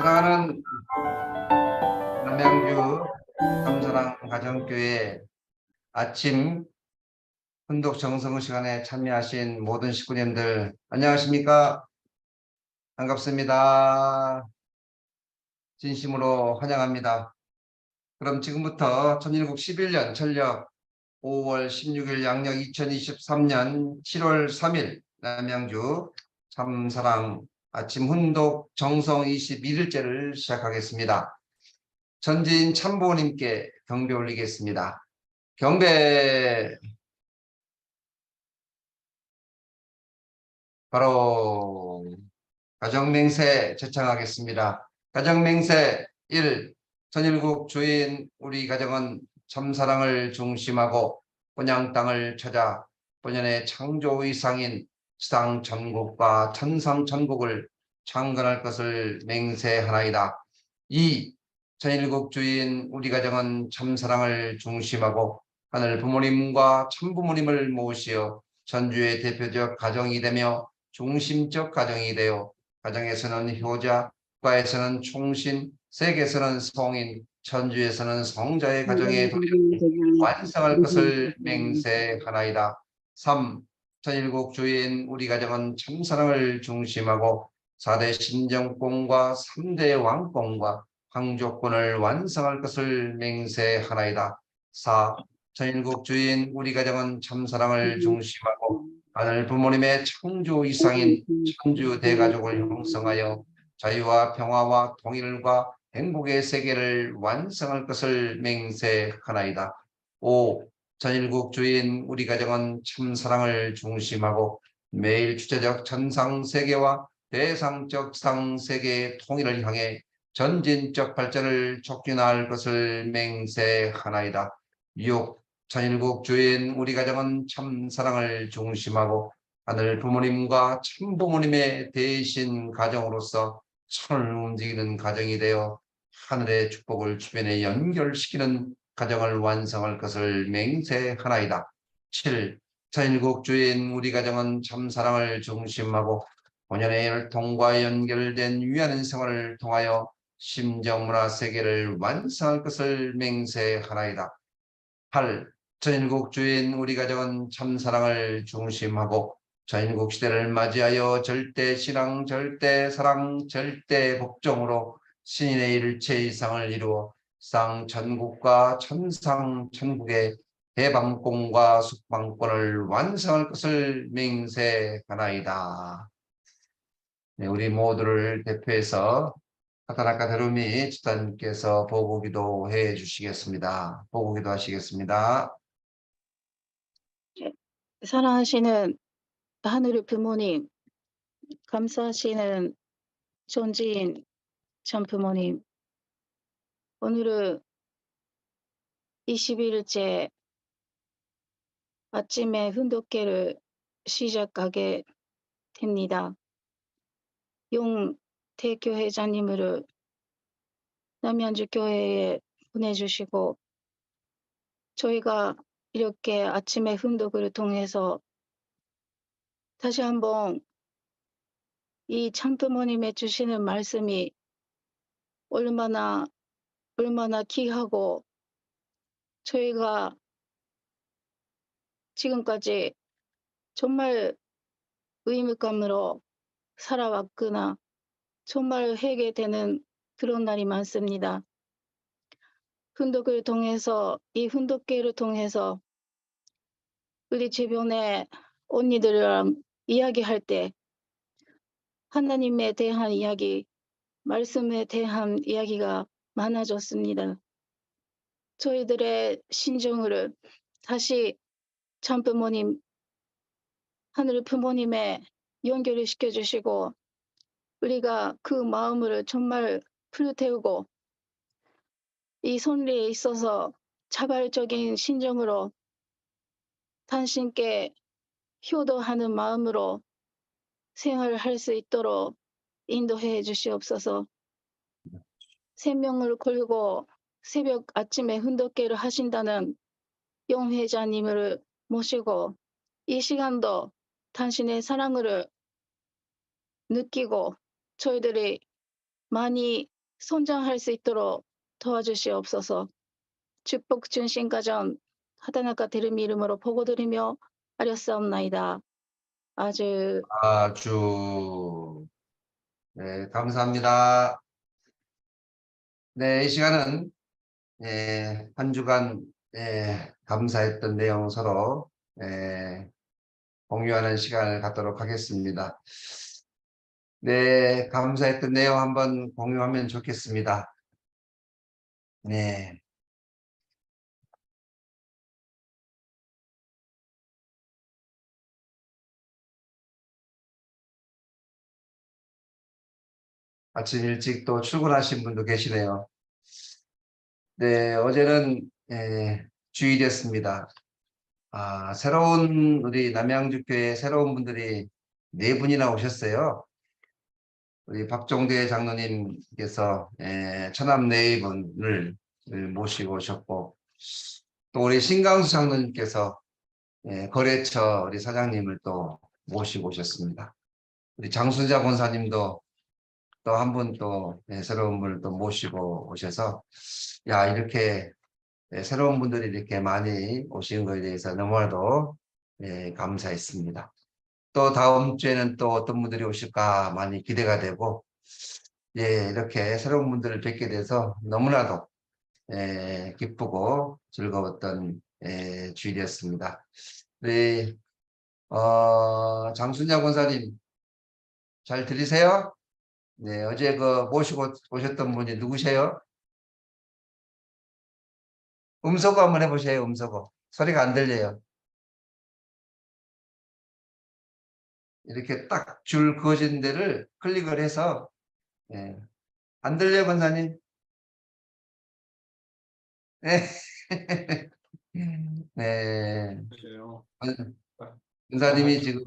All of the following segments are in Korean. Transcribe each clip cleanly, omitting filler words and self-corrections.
사랑하는 남양주 참사랑 가정교회 아침 훈독 정성 시간에 참여하신 모든 식구님들 안녕하십니까? 반갑습니다. 진심으로 환영합니다. 그럼 지금부터 천일국 11년 천력 5월 16일 양력 2023년 7월 3일 남양주 참사랑 아침 훈독 정성 21일째를 시작하겠습니다. 전지인 참부모님께 경배 올리겠습니다. 경배. 바로 가정맹세 제창하겠습니다. 가정맹세 1. 천일국 주인 우리 가정은 참사랑을 중심하고 본향 땅을 찾아 본연의 창조의 상인 지상 천국과 천상 천국을 창건할 것을 맹세하나이다. 2. 천일국 주인 우리 가정은 참사랑을 중심하고 하늘 부모님과 참부모님을 모시어 전주의 대표적 가정이 되며 중심적 가정이 되어 가정에서는 효자, 국가에서는 총신, 세계에서는 성인, 천주에서는 성자의 가정의 도리를 완성할 것을 맹세하나이다. 3. 천일국 주인 우리 가정은 참사랑을 중심하고 4대 신정권과 3대 왕권과 황조권을 완성할 것을 맹세하나이다. 4. 천일국 주인 우리 가정은 참사랑을 중심하고 하늘 부모님의 창조 이상인 천주 대가족을 형성하여 자유와 평화와 통일과 행복의 세계를 완성할 것을 맹세하나이다. 5. 전일국 주인 우리 가정은 참사랑을 중심하고 매일 주체적 천상세계와 대상적 상세계의 통일을 향해 전진적 발전을 촉진할 것을 맹세하나이다. 6. 천일국 주인 우리 가정은 참사랑을 중심하고 하늘 부모님과 참부모님의 대신 가정으로서 천을 움직이는 가정이 되어 하늘의 축복을 주변에 연결시키는 가정을 완성할 것을 맹세하나이다. 7. 천일국 주인 우리 가정은 참사랑을 중심하고 본연의 혈통과 연결된 위안한 생활을 통하여 심정문화 세계를 완성할 것을 맹세하나이다. 8. 전인국 주인 우리 가정은 참사랑을 중심하고 전인국 시대를 맞이하여 절대신앙, 절대사랑, 절대복종으로 신인의 일체 이상을 이루어 쌍천국과 천상천국의 해방권과 숙방권을 완성할 것을 맹세하나이다. 네, 우리 모두를 대표해서 카타나카 데루미 집사님께서 보고기도 해 주시겠습니다. 보고기도 하시겠습니다. 사랑하시는 하늘의 부모님, 감사하시는 존지인 참부모님, 오늘은 21일째 아침에 훈독회를 시작하게 됩니다. 용태교회장님을 남양주 교회에 보내주시고 저희가 이렇게 아침에 훈독을 통해서 다시 한번 이 참부모님의 주시는 말씀이 얼마나 귀하고 저희가 지금까지 정말 의무감으로 살아왔구나 정말 회개되는 그런 날이 많습니다. 훈독을 통해서 이 훈독회를 통해서 우리 주변의 언니들이랑 이야기할 때 하나님에 대한 이야기, 말씀에 대한 이야기가 많아졌습니다. 저희들의 신정을 다시 참부모님, 하늘 부모님에 연결을 시켜주시고 우리가 그 마음을 정말 불태우고 이 선리에 있어서 자발적인 신정으로 당신께 효도하는 마음으로 생활할 수 있도록 인도해 주시옵소서. 생명을 걸고 새벽 아침에 훈독회를 하신다는 용 회장님을 모시고 이 시간도 당신의 사랑을 느끼고 저희들이 많이 성장할 수 있도록 도와주시옵소서. 축복 준신 가정 하다나카 대름 이름으로 보고드리며 아뢰사옵나이다. 아주 아주 네, 감사합니다. 네, 이 시간은 한 주간 감사했던 내용 서로 공유하는 시간을 갖도록 하겠습니다. 네, 감사했던 내용 한번 공유하면 좋겠습니다. 네. 아침 일찍 또 출근하신 분도 계시네요. 네, 어제는 주일이었습니다. 새로운 우리 남양주교회 새로운 분들이 4분이나 오셨어요. 우리 박종대 장로님께서 처남 4분을 모시고 오셨고, 또 우리 신강수 장로님께서 거래처 우리 사장님을 또 모시고 오셨습니다. 우리 장순자 권사님도 또 한 분 또 새로운 분을 또 모시고 오셔서 야, 이렇게 새로운 분들이 이렇게 많이 오신 것에 대해서 너무나도 감사했습니다. 또 다음 주에는 또 어떤 분들이 오실까 많이 기대가 되고, 이렇게 새로운 분들을 뵙게 돼서 너무나도 기쁘고 즐거웠던 주일이었습니다. 우리 장순자 권사님 잘 들리세요? 네, 어제 그 모시고 오셨던 분이 누구세요? 음소거 한번 해보세요. 음소거 소리가 안 들려요. 이렇게 딱 줄 그어진 데를 클릭을 해서 안 들려요, 권사님? 네. 네. 그래요. 권사님이 지금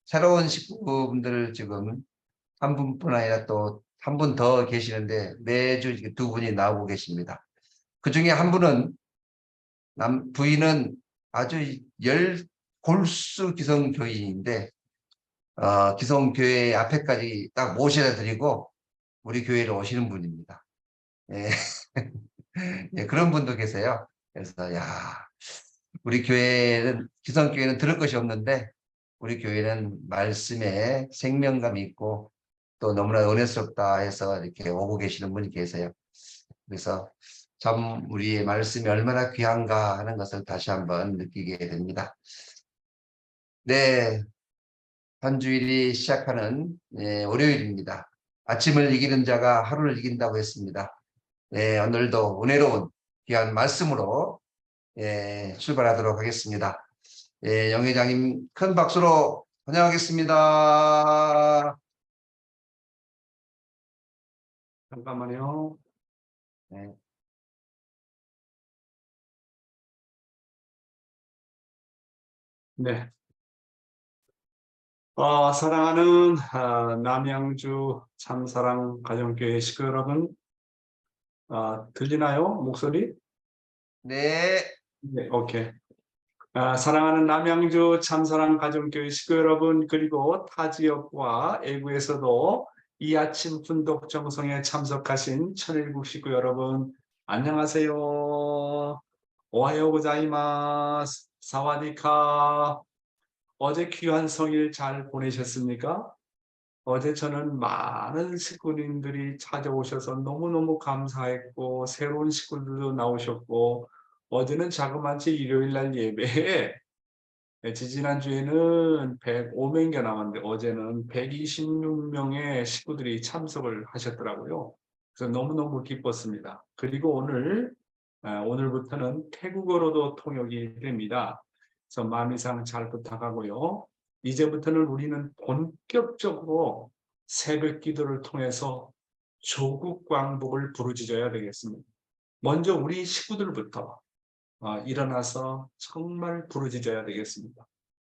새로운 식구분들을 지금 한 분뿐 아니라 또 한 분 더 계시는데 매주 2분이 나오고 계십니다. 그 중에 한 분은 부인은 아주 골수 기성교인인데 기성교회 앞에까지 딱 모셔다 드리고 우리 교회로 오시는 분입니다. 예. 예, 그런 분도 계세요. 그래서 야, 우리 교회는 기성교회는 들을 것이 없는데 우리 교회는 말씀에 생명감이 있고 또 너무나 은혜스럽다 해서 이렇게 오고 계시는 분이 계세요. 그래서 참 우리의 말씀이 얼마나 귀한가 하는 것을 다시 한번 느끼게 됩니다. 네, 한 주일이 시작하는 월요일입니다. 아침을 이기는 자가 하루를 이긴다고 했습니다. 네, 오늘도 은혜로운 귀한 말씀으로 출발하도록 하겠습니다. 영회장님 큰 박수로 환영하겠습니다. 잠깐만요. 네. 네. 사랑하는 남양주 참사랑 가정교회 식구 여러분, 들리나요? 목소리? 네. 네, 오케이. 사랑하는 남양주 참사랑 가정교회 식구 여러분, 그리고 타 지역과 애구에서도 이 아침 훈독 정성에 참석하신 천일국 식구 여러분, 안녕하세요. 오하요 고자이마스. 사와디카. 어제 귀한 성일 잘 보내셨습니까? 어제 저는 많은 식구님들이 찾아오셔서 너무너무 감사했고, 새로운 식구들도 나오셨고, 어제는 자그마치 일요일날 예배에 지지난주에는 105명이 남았는데 어제는 126명의 식구들이 참석을 하셨더라고요. 그래서 너무너무 기뻤습니다. 그리고 오늘부터는 태국어로도 통역이 됩니다. 그래서 마음이상 잘 부탁하고요. 이제부터는 우리는 본격적으로 새벽 기도를 통해서 조국 광복을 부르짖어야 되겠습니다. 먼저 우리 식구들부터 일어나서 정말 부르짖어야 되겠습니다.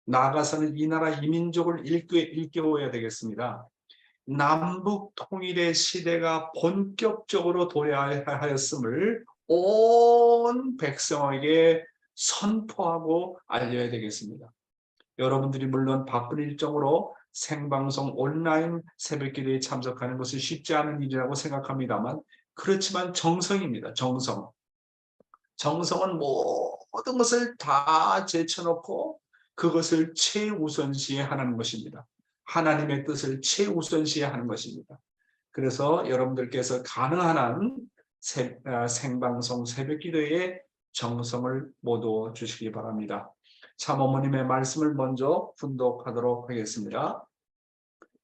나아가서는 이 나라 이민족을 일깨워야 되겠습니다. 남북 통일의 시대가 본격적으로 도래하였음을 온 백성에게 선포하고 알려야 되겠습니다. 여러분들이 물론 바쁜 일정으로 생방송 온라인 새벽기도에 참석하는 것은 쉽지 않은 일이라고 생각합니다만 그렇지만 정성입니다. 정성. 정성은 모든 것을 다 제쳐놓고 그것을 최우선시에 하는 것입니다. 하나님의 뜻을 최우선시에 하는 것입니다. 그래서 여러분들께서 가능한 한 생방송 새벽기도에 정성을 모두 주시기 바랍니다. 참어머님의 말씀을 먼저 분독하도록 하겠습니다.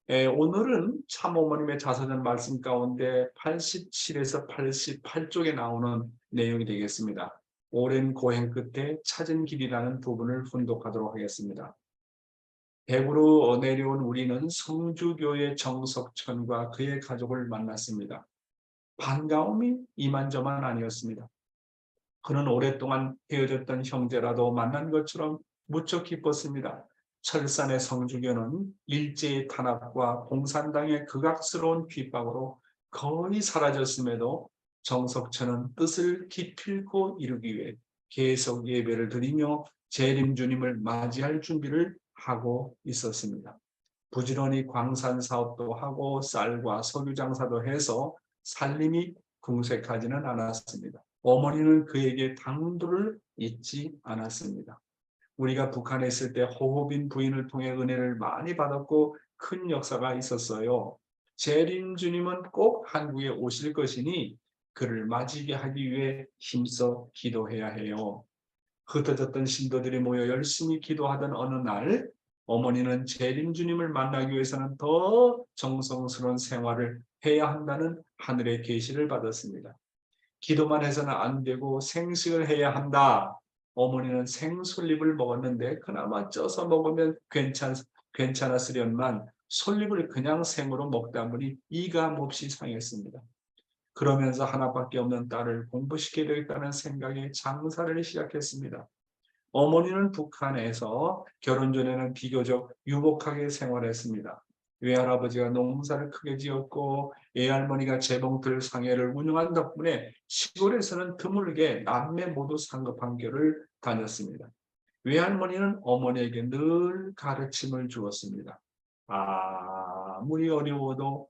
오늘은 참어머님의 자서전 말씀 가운데 87에서 88쪽에 나오는 내용이 되겠습니다. 오랜 고행 끝에 찾은 길이라는 부분을 분독하도록 하겠습니다. 대구로 내려온 우리는 성주교의 정석천과 그의 가족을 만났습니다. 반가움이 이만저만 아니었습니다. 그는 오랫동안 헤어졌던 형제라도 만난 것처럼 무척 기뻤습니다. 철산의 성주교는 일제의 탄압과 공산당의 극악스러운 핍박으로 거의 사라졌음에도 정석천은 뜻을 기필코 이루기 위해 계속 예배를 드리며 재림 주님을 맞이할 준비를 하고 있었습니다. 부지런히 광산 사업도 하고 쌀과 석유 장사도 해서 살림이 궁색하지는 않았습니다. 어머니는 그에게 당도를 잊지 않았습니다. 우리가 북한에 있을 때 호흡인 부인을 통해 은혜를 많이 받았고 큰 역사가 있었어요. 재림 주님은 꼭 한국에 오실 것이니 그를 맞이하게 하기 위해 힘써 기도해야 해요. 흩어졌던 신도들이 모여 열심히 기도하던 어느 날 어머니는 재림 주님을 만나기 위해서는 더 정성스러운 생활을 해야 한다는 하늘의 계시를 받았습니다. 기도만 해서는 안 되고 생식을 해야 한다. 어머니는 생솔잎을 먹었는데 그나마 쪄서 먹으면 괜찮았으련만 솔잎을 그냥 생으로 먹다 보니 이가 몹시 상했습니다. 그러면서 하나밖에 없는 딸을 공부시켜야 되겠다는 생각에 장사를 시작했습니다. 어머니는 북한에서 결혼 전에는 비교적 유복하게 생활했습니다. 외할아버지가 농사를 크게 지었고 애할머니가 재봉틀 상해를 운영한 덕분에 시골에서는 드물게 남매 모두 상급 학교를 다녔습니다. 외할머니는 어머니에게 늘 가르침을 주었습니다. 아무리 어려워도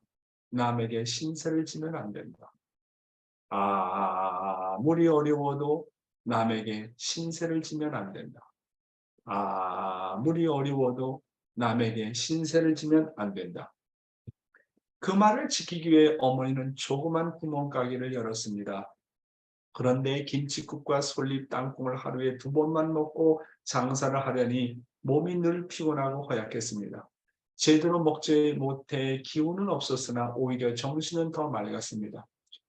남에게 신세를 지면 안 된다. 아무리 어려워도 남에게 신세를 지면 안 된다. 아무리 어려워도 남에게 신세를 지면 안 된다. 그 말을 지키기 위해 어머니는 조그만 구멍가게를 열었습니다. 그런데 김치국과 솔잎 땅콩을 하루에 2번만 먹고 장사를 하려니 몸이 늘 피곤하고 허약했습니다. 제대로 먹지 못해 기운은 없었으나 오히려 정신은 더 맑았습니다.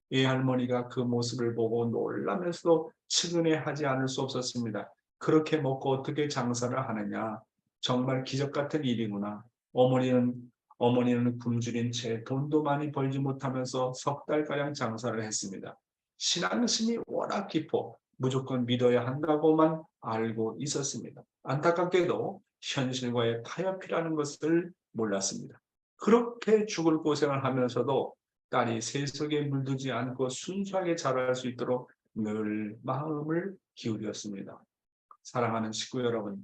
외할머니가 그 모습을 보고 놀라면서도 측은해하지 않을 수 없었습니다. 그렇게 먹고 어떻게 장사를 하느냐. 정말 기적 같은 일이구나. 어머니는 굶주린 채 돈도 많이 벌지 못하면서 3달가량 장사를 했습니다. 신앙심이 워낙 깊어 무조건 믿어야 한다고만 알고 있었습니다. 안타깝게도 현실과의 타협이라는 것을 몰랐습니다. 그렇게 죽을 고생을 하면서도 딸이 세속에 물들지 않고 순수하게 자랄 수 있도록 늘 마음을 기울였습니다. 사랑하는 식구 여러분,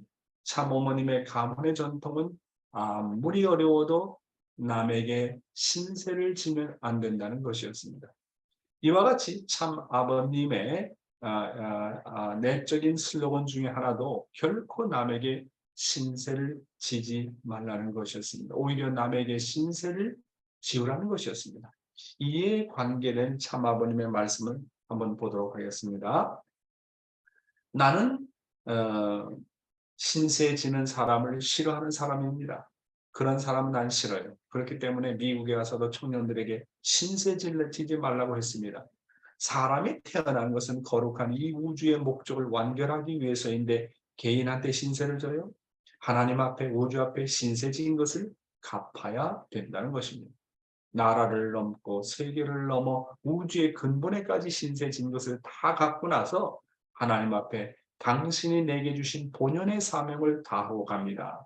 참 어머님의 가문의 전통은 아무리 어려워도 남에게 신세를 지면 안 된다는 것이었습니다. 이와 같이 참 아버님의 내적인 슬로건 중에 하나도 결코 남에게 신세를 지지 말라는 것이었습니다. 오히려 남에게 신세를 지으라는 것이었습니다. 이에 관계된 참 아버님의 말씀을 한번 보도록 하겠습니다. 나는 신세 지는 사람을 싫어하는 사람입니다. 그런 사람은 난 싫어요. 그렇기 때문에 미국에 와서도 청년들에게 신세 지지 말라고 했습니다. 사람이 태어난 것은 거룩한 이 우주의 목적을 완결하기 위해서인데 개인한테 신세를 져요? 하나님 앞에 우주 앞에 신세 지은 것을 갚아야 된다는 것입니다. 나라를 넘고 세계를 넘어 우주의 근본에까지 신세 진 것을 다 갖고 나서 하나님 앞에 당신이 내게 주신 본연의 사명을 다하고 갑니다.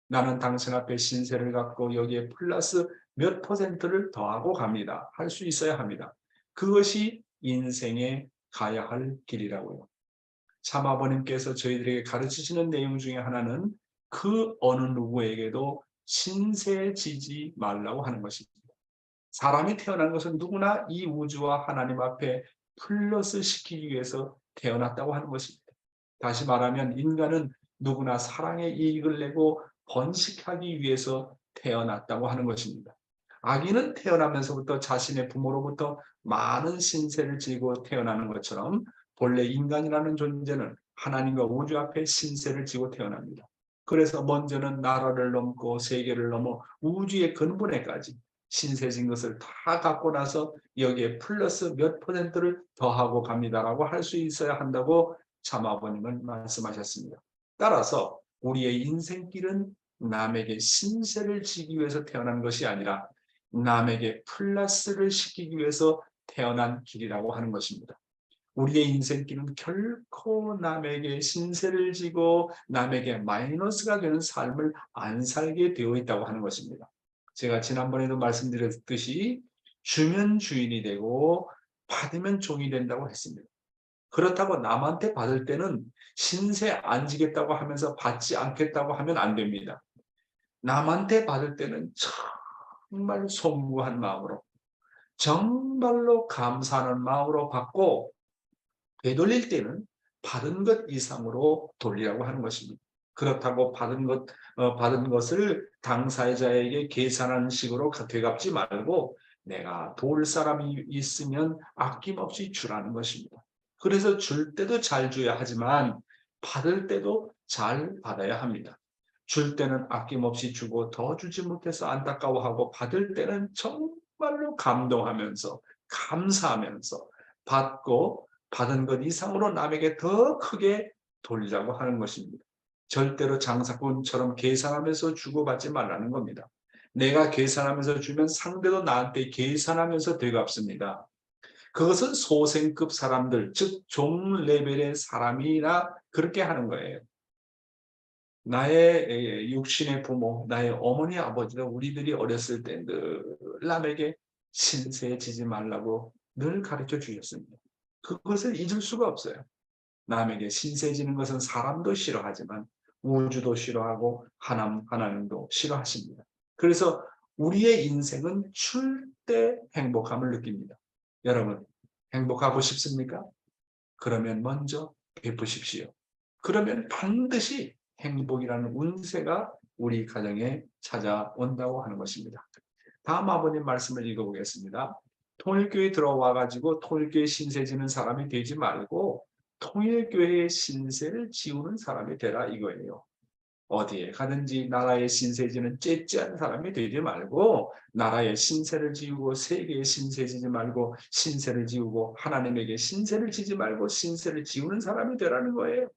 나는 당신 앞에 신세를 갖고 여기에 플러스 몇 %를 더하고 갑니다. 할 수 있어야 합니다. 그것이 인생에 가야 할 길이라고요. 참 아버님께서 저희들에게 가르치시는 내용 중에 하나는 그 어느 누구에게도 신세지지 말라고 하는 것입니다. 사람이 태어난 것은 누구나 이 우주와 하나님 앞에 플러스 시키기 위해서 태어났다고 하는 것입니다. 다시 말하면 인간은 누구나 사랑의 이익을 내고 번식하기 위해서 태어났다고 하는 것입니다. 아기는 태어나면서부터 자신의 부모로부터 많은 신세를 지고 태어나는 것처럼 본래 인간이라는 존재는 하나님과 우주 앞에 신세를 지고 태어납니다. 그래서 먼저는 나라를 넘고 세계를 넘어 우주의 근본에까지 신세진 것을 다 갖고 나서 여기에 플러스 몇 %를 더하고 갑니다라고 할 수 있어야 한다고 참아버님은 말씀하셨습니다. 따라서 우리의 인생길은 남에게 신세를 지기 위해서 태어난 것이 아니라 남에게 플러스를 시키기 위해서 태어난 길이라고 하는 것입니다. 우리의 인생길은 결코 남에게 신세를 지고 남에게 마이너스가 되는 삶을 안 살게 되어 있다고 하는 것입니다. 제가 지난번에도 말씀드렸듯이 주면 주인이 되고 받으면 종이 된다고 했습니다. 그렇다고 남한테 받을 때는 신세 안 지겠다고 하면서 받지 않겠다고 하면 안 됩니다. 남한테 받을 때는 정말 송구한 마음으로, 정말로 감사하는 마음으로 받고, 되돌릴 때는 받은 것 이상으로 돌리라고 하는 것입니다. 그렇다고 받은 것을 당사자에게 계산하는 식으로 되갚지 말고 내가 도울 사람이 있으면 아낌없이 주라는 것입니다. 그래서 줄 때도 잘 줘야 하지만 받을 때도 잘 받아야 합니다. 줄 때는 아낌없이 주고 더 주지 못해서 안타까워하고 받을 때는 정말로 감동하면서 감사하면서 받고 받은 것 이상으로 남에게 더 크게 돌리라고 하는 것입니다. 절대로 장사꾼처럼 계산하면서 주고받지 말라는 겁니다. 내가 계산하면서 주면 상대도 나한테 계산하면서 되갚습니다. 그것은 소생급 사람들, 즉 종 레벨의 사람이나 그렇게 하는 거예요. 나의 육신의 부모, 나의 어머니, 아버지도 우리들이 어렸을 때 늘 남에게 신세지지 말라고 늘 가르쳐 주셨습니다. 그것을 잊을 수가 없어요. 남에게 신세지는 것은 사람도 싫어하지만 우주도 싫어하고 하나님도 싫어하십니다. 그래서 우리의 인생은 줄 때 행복함을 느낍니다. 여러분, 행복하고 싶습니까? 그러면 먼저 베푸십시오. 그러면 반드시 행복이라는 운세가 우리 가정에 찾아온다고 하는 것입니다. 다음 아버님 말씀을 읽어보겠습니다. 통일교회 들어와 가지고 통일교회 신세 지는 사람이 되지 말고 통일교회의 신세를 지우는 사람이 되라 이거예요. 어디에 가든지 나라의 신세 지는 째째한 사람이 되지 말고 나라의 신세를 지우고 세계의 신세 지지 말고 신세를 지우고 하나님에게 신세를 지지 말고 신세를 지우는 사람이 되라는 거예요.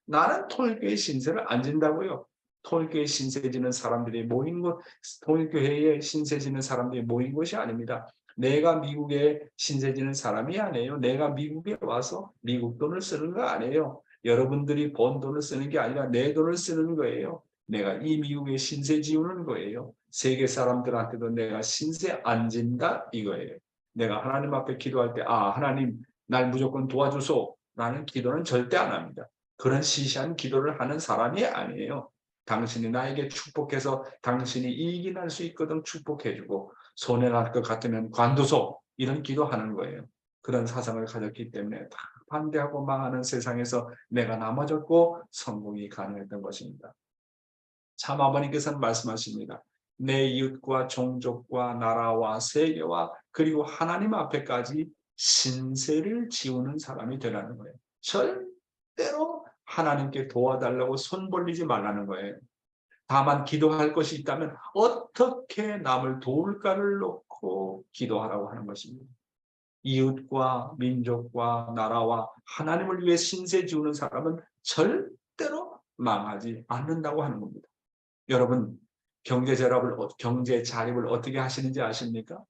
나는 통일교회 신세를 안 진다고요. 통일교회 신세 지는 사람들이 모인 곳, 통일교회에 신세 지는 사람들이 모인 곳이 아닙니다. 내가 미국에 신세 지는 사람이 아니에요. 내가 미국에 와서 미국 돈을 쓰는 거 아니에요. 여러분들이 번 돈을 쓰는 게 아니라 내 돈을 쓰는 거예요. 내가 이 미국에 신세 지우는 거예요. 세계 사람들한테도 내가 신세 안 진다 이거예요. 내가 하나님 앞에 기도할 때 하나님 날 무조건 도와주소 라는 기도는 절대 안 합니다. 그런 시시한 기도를 하는 사람이 아니에요. 당신이 나에게 축복해서 당신이 이익이 날 수 있거든 축복해주고 손해날 것 같으면 관두소 이런 기도하는 거예요. 그런 사상을 가졌기 때문에 다 반대하고 망하는 세상에서 내가 남아졌고 성공이 가능했던 것입니다. 참 아버님께서는 말씀하십니다. 내 이웃과 종족과 나라와 세계와 그리고 하나님 앞에까지 신세를 지우는 사람이 되라는 거예요. 절대로 하나님께 도와달라고 손 벌리지 말라는 거예요. 다만 기도할 것이 있다면 어떻게 남을 도울까를 놓고 기도하라고 하는 것입니다. 이웃과 민족과 나라와 하나님을 위해 신세 지우는 사람은 절대로 망하지 않는다고 하는 겁니다. 여러분, 경제 자립을 어떻게 하시는지 아십니까?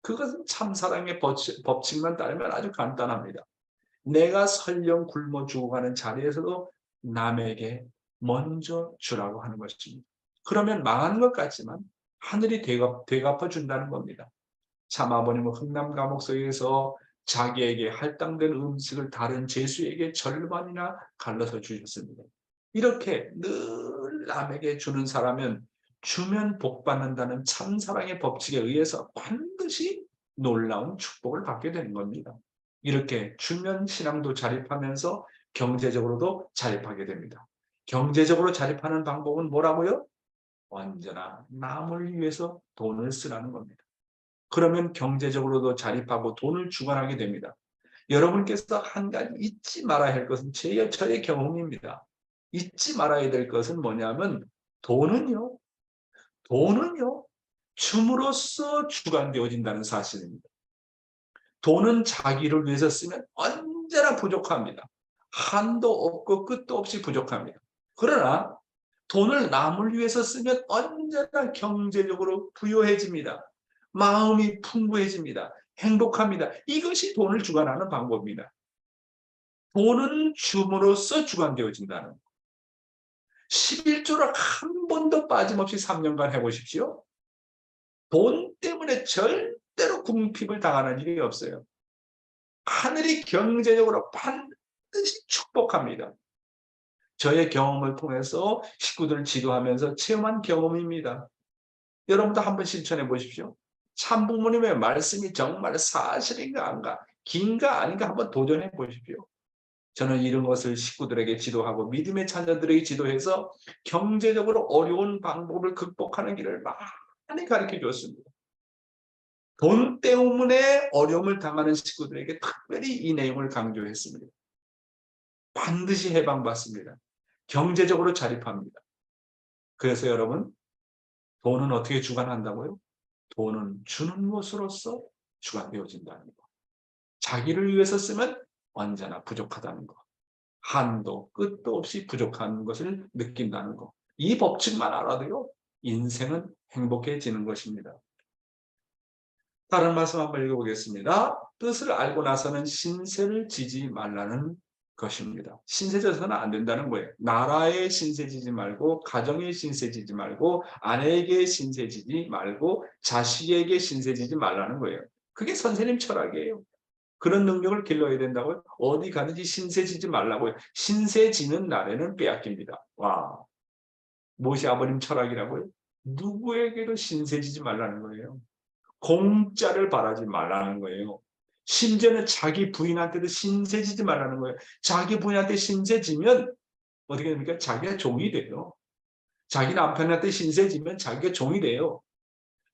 그것은 참사랑의 법칙만 따르면 아주 간단합니다. 내가 설령 굶어 죽어가는 자리에서도 남에게 먼저 주라고 하는 것입니다. 그러면 망하는 것 같지만 하늘이 되갚아 준다는 겁니다. 참 아버님은 흥남 감옥소에서 자기에게 할당된 음식을 다른 죄수에게 절반이나 갈라서 주셨습니다. 이렇게 늘 돈을 남에게 주는 사람은 주면 복 받는다는 참사랑의 법칙에 의해서 반드시 놀라운 축복을 받게 되는 겁니다. 이렇게 주면 신앙도 자립하면서 경제적으로도 자립하게 됩니다. 경제적으로 자립하는 방법은 뭐라고요? 언제나 남을 위해서 돈을 쓰라는 겁니다. 그러면 경제적으로도 자립하고 돈을 주관하게 됩니다. 여러분께서 한 가지 잊지 말아야 할 것은 저의 경험입니다. 잊지 말아야 될 것은 뭐냐면 돈은요, 줌으로써 주관되어진다는 사실입니다. 돈은 자기를 위해서 쓰면 언제나 부족합니다. 한도 없고 끝도 없이 부족합니다. 그러나 돈을 남을 위해서 쓰면 언제나 경제적으로 부유해집니다. 마음이 풍부해집니다. 행복합니다. 이것이 돈을 주관하는 방법입니다. 돈은 줌으로써 주관되어진다는 것. 11조를 한 번도 빠짐없이 3년간 해보십시오. 돈 때문에 절대로 궁핍을 당하는 일이 없어요. 하늘이 경제적으로 반드시 축복합니다. 저의 경험을 통해서 식구들을 지도하면서 체험한 경험입니다. 여러분도 한번 실천해 보십시오. 참부모님의 말씀이 정말 사실인가 아닌가, 긴가 아닌가 한번 도전해 보십시오. 저는 이런 것을 식구들에게 지도하고 믿음의 자녀들에게 지도해서 경제적으로 어려운 방법을 극복하는 길을 많이 가르쳐 줬습니다. 돈 때문에 어려움을 당하는 식구들에게 특별히 이 내용을 강조했습니다. 반드시 해방받습니다. 경제적으로 자립합니다. 그래서 여러분, 돈은 어떻게 주관한다고요? 돈은 주는 것으로서 주관되어진다는 것. 자기를 위해서 쓰면 언제나 부족하다는 것. 한도 끝도 없이 부족한 것을 느낀다는 것. 이 법칙만 알아도요, 인생은 행복해지는 것입니다. 다른 말씀 한번 읽어보겠습니다. 뜻을 알고 나서는 신세를 지지 말라는 것입니다. 신세 져서는 안 된다는 거예요. 나라에 신세 지지 말고, 가정에 신세 지지 말고, 아내에게 신세 지지 말고, 자식에게 신세 지지 말라는 거예요. 그게 선생님 철학이에요. 그런 능력을 길러야 된다고요? 어디 가든지 신세 지지 말라고요. 신세 지는 날에는 빼앗깁니다. 와, 무엇이 아버님 철학이라고요? 누구에게도 신세 지지 말라는 거예요. 공짜를 바라지 말라는 거예요. 심지어는 자기 부인한테도 신세 지지 말라는 거예요. 자기 부인한테 신세 지면 어떻게 됩니까? 자기가 종이 돼요. 자기 남편한테 신세 지면 자기가 종이 돼요.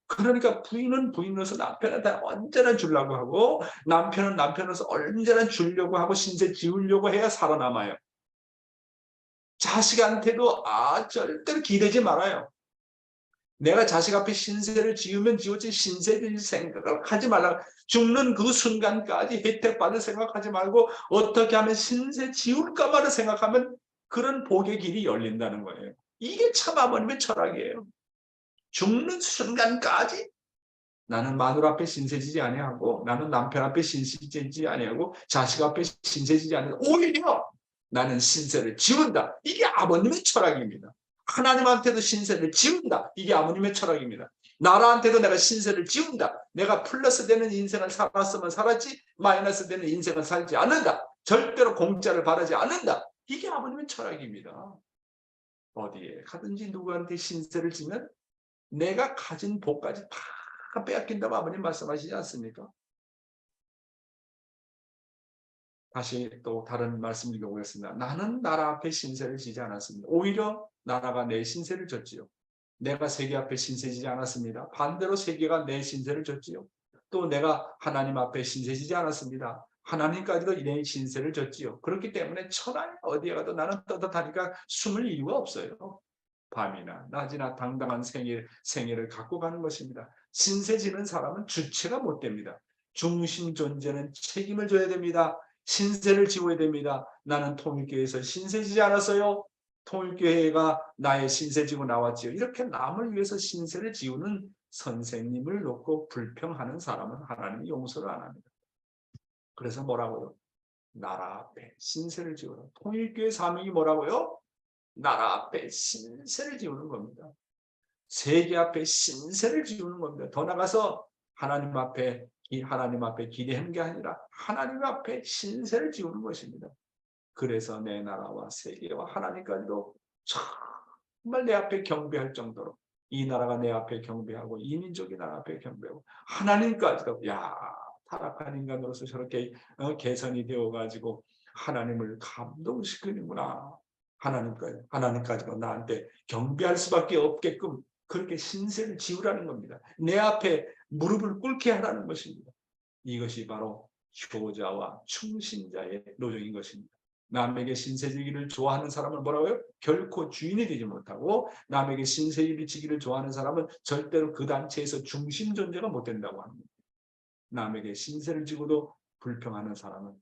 그러니까 부인은 부인으로서 남편한테 언제나 주려고 하고, 남편은 남편으로서 언제나 주려고 하고 신세 지우려고 해야 살아남아요. 자식한테도 절대로 기대지 말아요. 내가 자식 앞에 신세를 지으면 지우지 신세질 생각을 하지 말라. 죽는 그 순간까지 혜택받을 생각하지 말고 어떻게 하면 신세 지울까만을 생각하면 그런 복의 길이 열린다는 거예요. 이게 참 아버님의 철학이에요. 죽는 순간까지 나는 마누라 앞에 신세지지 아니하고, 나는 남편 앞에 신세지지 아니하고, 자식 앞에 신세지지 아니하고, 오히려 나는 신세를 지운다. 이게 아버님의 철학입니다. 하나님한테도 신세를 지운다. 이게 아버님의 철학입니다. 나라한테도 내가 신세를 지운다. 내가 플러스 되는 인생을 살았으면 살았지, 마이너스 되는 인생을 살지 않는다. 절대로 공짜를 바라지 않는다. 이게 아버님의 철학입니다. 어디에 가든지 누구한테 신세를 지면 내가 가진 복까지 다 빼앗긴다고 아버님 말씀하시지 않습니까? 다시 또 다른 말씀 읽어보겠습니다. 나는 나라 앞에 신세를 지지 않았습니다. 오히려 나라가 내 신세를 졌지요. 내가 세계 앞에 신세 지지 않았습니다. 반대로 세계가 내 신세를 졌지요. 또 내가 하나님 앞에 신세 지지 않았습니다. 하나님까지도 내 신세를 졌지요. 그렇기 때문에 천하에 어디에 가도 나는 떳떳하니까 숨을 이유가 없어요. 밤이나 낮이나 당당한 생애를 갖고 가는 것입니다. 신세 지는 사람은 주체가 못 됩니다. 중심 존재는 책임을 져야 됩니다. 신세를 지워야 됩니다. 나는 통일교회에서 신세 지지 않았어요. 통일교회가 나의 신세 지고 나왔지요. 이렇게 남을 위해서 신세를 지우는 선생님을 놓고 불평하는 사람은 하나님이 용서를 안 합니다. 그래서 뭐라고요? 나라 앞에 신세를 지우라. 통일교회 사명이 뭐라고요? 나라 앞에 신세를 지우는 겁니다. 세계 앞에 신세를 지우는 겁니다. 더 나가서 하나님 앞에 기대하는 게 아니라 하나님 앞에 신세를 지우는 것입니다. 그래서 내 나라와 세계와 하나님까지도 정말 내 앞에 경배할 정도로 이 나라가 내 앞에 경배하고 이 민족이 나 앞에 경배하고 하나님까지도 타락한 인간으로서 저렇게 개선이 되어가지고 하나님을 감동시키는구나. 하나님까지도 나한테 경배할 수밖에 없게끔 그렇게 신세를 지으라는 겁니다. 내 앞에 무릎을 꿇게 하라는 것입니다. 이것이 바로 효자와 충신자의 노정인 것입니다. 남에게 신세지기를 좋아하는 사람은 뭐라고요? 결코 주인이 되지 못하고 남에게 신세를 지기를 좋아하는 사람은 절대로 그 단체에서 중심 존재가 못 된다고 합니다. 남에게 신세를 지고도 불평하는 사람은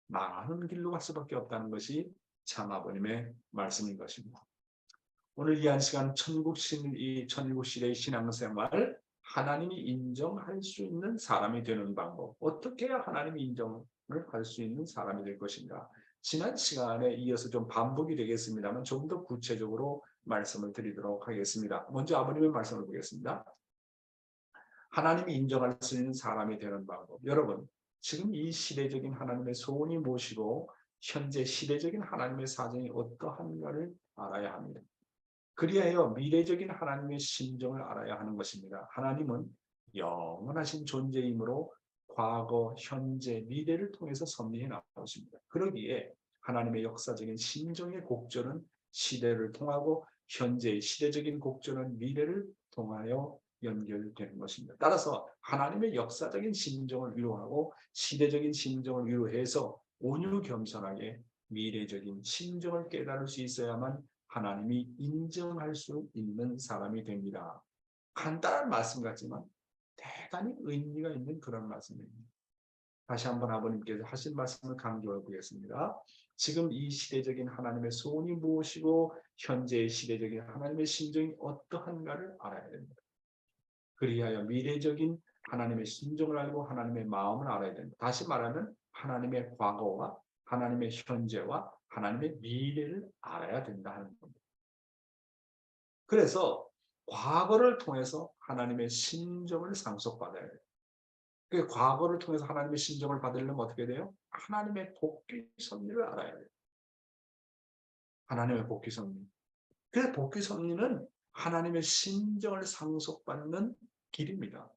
망하는 길로 갈 수밖에 없다는 것이 참 아버님의 말씀인 것입니다. 오늘 이 한 시간 천국 시대의 신앙생활, 하나님이 인정할 수 있는 사람이 되는 방법, 어떻게 해야 하나님이 인정을 할 수 있는 사람이 될 것인가. 지난 시간에 이어서 좀 반복이 되겠습니다만 조금 더 구체적으로 말씀을 드리도록 하겠습니다. 먼저 아버님의 말씀을 보겠습니다. 하나님이 인정할 수 있는 사람이 되는 방법. 여러분, 지금 이 시대적인 하나님의 소원이 무엇이고 현재 시대적인 하나님의 사정이 어떠한가를 알아야 합니다. 그리하여 미래적인 하나님의 심정을 알아야 하는 것입니다. 하나님은 영원하신 존재이므로 과거, 현재, 미래를 통해서 섭리해 나오십니다. 그러기에 하나님의 역사적인 심정의 곡절은 시대를 통하고 현재의 시대적인 곡절은 미래를 통하여 연결되는 것입니다. 따라서 하나님의 역사적인 심정을 위로하고 시대적인 심정을 위로해서 온유 겸손하게 미래적인 심정을 깨달을 수 있어야만 하나님이 인정할 수 있는 사람이 됩니다. 간단한 말씀 같지만 대단히 의미가 있는 그런 말씀입니다. 다시 한번 아버님께서 하신 말씀을 강조해 보겠습니다. 지금 이 시대적인 하나님의 소원이 무엇이고 현재의 시대적인 하나님의 심정이 어떠한가를 알아야 됩니다. 그리하여 미래적인 하나님의 심정을 알고 하나님의 마음을 알아야 됩니다. 다시 말하면 하나님의 과거와 하나님의 현재와 하나님의 미래를 알아야 된다는 겁니다. 그래서 과거를 통해서 하나님의 심정을 상속받아야 돼요. 그 과거를 통해서 하나님의 심정을 받으려면 어떻게 돼요? 하나님의 복귀 섭리를 알아야 돼요. 하나님의 복귀 섭리. 그 복귀 섭리는 하나님의 심정을 상속받는 길입니다.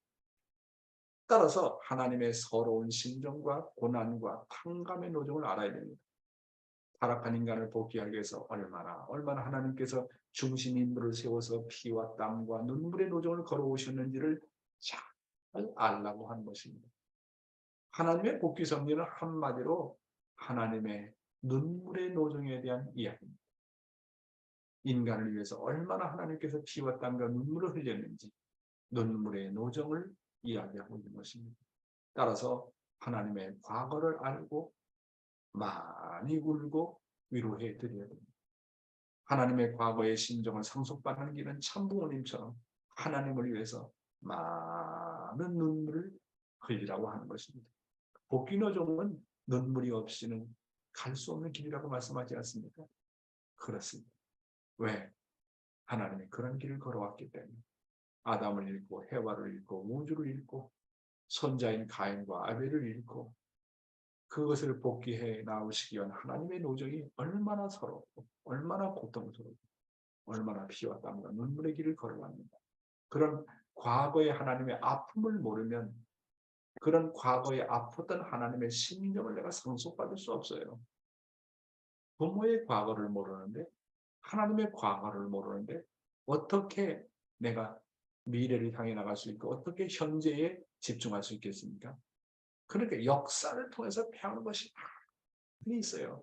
따라서 하나님의 서러운 심정과 고난과 탕감의 노정을 알아야 됩니다. 타락한 인간을 복귀하기 위해서 얼마나 하나님께서 중심 인물을 세워서 피와 땀과 눈물의 노정을 걸어오셨는지를 잘 알라고 하는 것입니다. 하나님의 복귀 섭리는 한마디로 하나님의 눈물의 노정에 대한 이야기입니다. 인간을 위해서 얼마나 하나님께서 피와 땀과 눈물을 흘렸는지 눈물의 노정을 이야기하고 있는 것입니다. 따라서 하나님의 과거를 알고 많이 울고 위로해 드려야 됩니다. 하나님의 과거의 심정을 상속받는 길은 참부모님처럼 하나님을 위해서 많은 눈물을 흘리라고 하는 것입니다. 복귀노정은 눈물이 없이는 갈 수 없는 길이라고 말씀하지 않습니까? 그렇습니다. 왜? 하나님이 그런 길을 걸어왔기 때문에 아담을 잃고 해와를 잃고 우주를 잃고 손자인 가인과 아벨을 잃고 그것을 복귀해 나오시기 위한 하나님의 노정이 얼마나 서럽고 얼마나 고통스럽고 얼마나 피와 땀과 눈물의 길을 걸어왔는가. 그런 과거의 하나님의 아픔을 모르면 그런 과거에 아팠던 하나님의 심정을 내가 상속받을 수 없어요. 부모의 과거를 모르는데 하나님의 과거를 모르는데 어떻게 내가 미래를 향해 나갈 수 있고 어떻게 현재에 집중할 수 있겠습니까? 그러니까 역사를 통해서 배우는 것이 많이 있어요.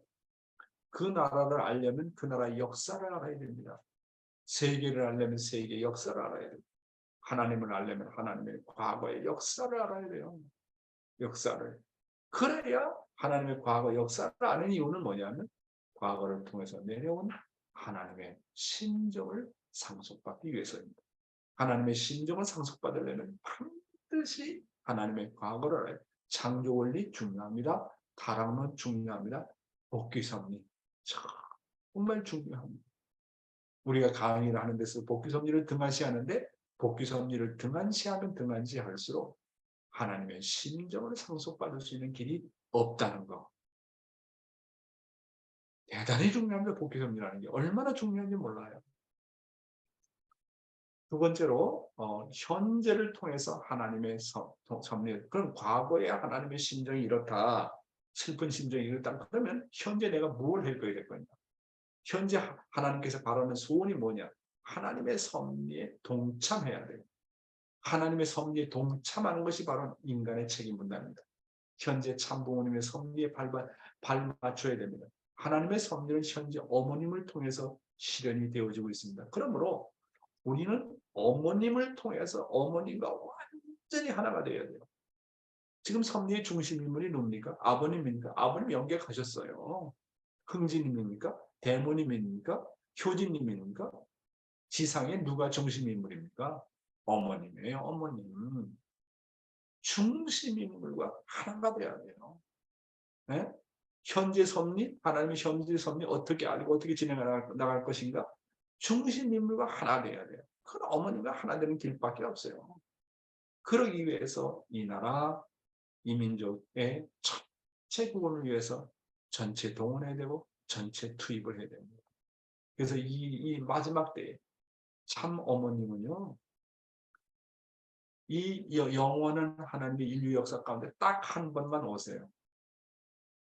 그 나라를 알려면 그 나라의 역사를 알아야 됩니다. 세계를 알려면 세계의 역사를 알아야 됩니다. 하나님을 알려면 하나님의 과거의 역사를 알아야 돼요. 역사를. 그래야 하나님의 과거 역사를 아는 이유는 뭐냐면 과거를 통해서 내려온 하나님의 심정을 상속받기 위해서입니다. 하나님의 심정을 상속받으려면 반드시 하나님의 과거를 알아야 돼요. 창조 원리 중요합니다. 타락론 중요합니다. 복귀 섭리 정말 중요합니다. 우리가 강의를 하는 데서 복귀 섭리를 등한시하는데 복귀 섭리를 등한시하면 등한시할수록 하나님의 심정을 상속받을 수 있는 길이 없다는 거. 대단히 중요합니다. 복귀 섭리라는 게 얼마나 중요한지 몰라요. 두 번째로 현재를 통해서 하나님의 섭리. 그럼 과거에 하나님의 심정이 이렇다. 슬픈 심정이 이렇다. 그러면 현재 내가 뭘 해줘야 될 거냐. 현재 하나님께서 바라는 소원이 뭐냐. 하나님의 섭리에 동참해야 돼요. 하나님의 섭리에 동참하는 것이 바로 인간의 책임 분담입니다. 현재 참부모님의 섭리에 발 맞춰야 됩니다. 하나님의 섭리는 현재 어머님을 통해서 실현이 되어지고 있습니다. 그러므로 우리는 어머님을 통해서 어머님과 완전히 하나가 되어야 돼요. 지금 섭리의 중심 인물이 누굽니까? 아버님입니까? 아버님 연계 가셨어요. 흥진님입니까? 대모님입니까? 효진님입니까? 지상에 누가 중심 인물입니까? 어머님이에요. 어머님. 중심 인물과 하나가 되어야 돼요. 네? 현재 섭리, 하나님의 현재 섭리 어떻게 알고 어떻게 진행해 나갈 것인가? 중심 인물과 하나 되어야 돼요. 그건 어머님과 하나 되는 길밖에 없어요. 그러기 위해서 이 나라, 이 민족의 전체 구원을 위해서 전체 동원해야 되고 전체 투입을 해야 됩니다. 그래서 이 마지막 때에 참 어머님은요. 이 영원한 하나님의 인류 역사 가운데 딱 한 번만 오세요.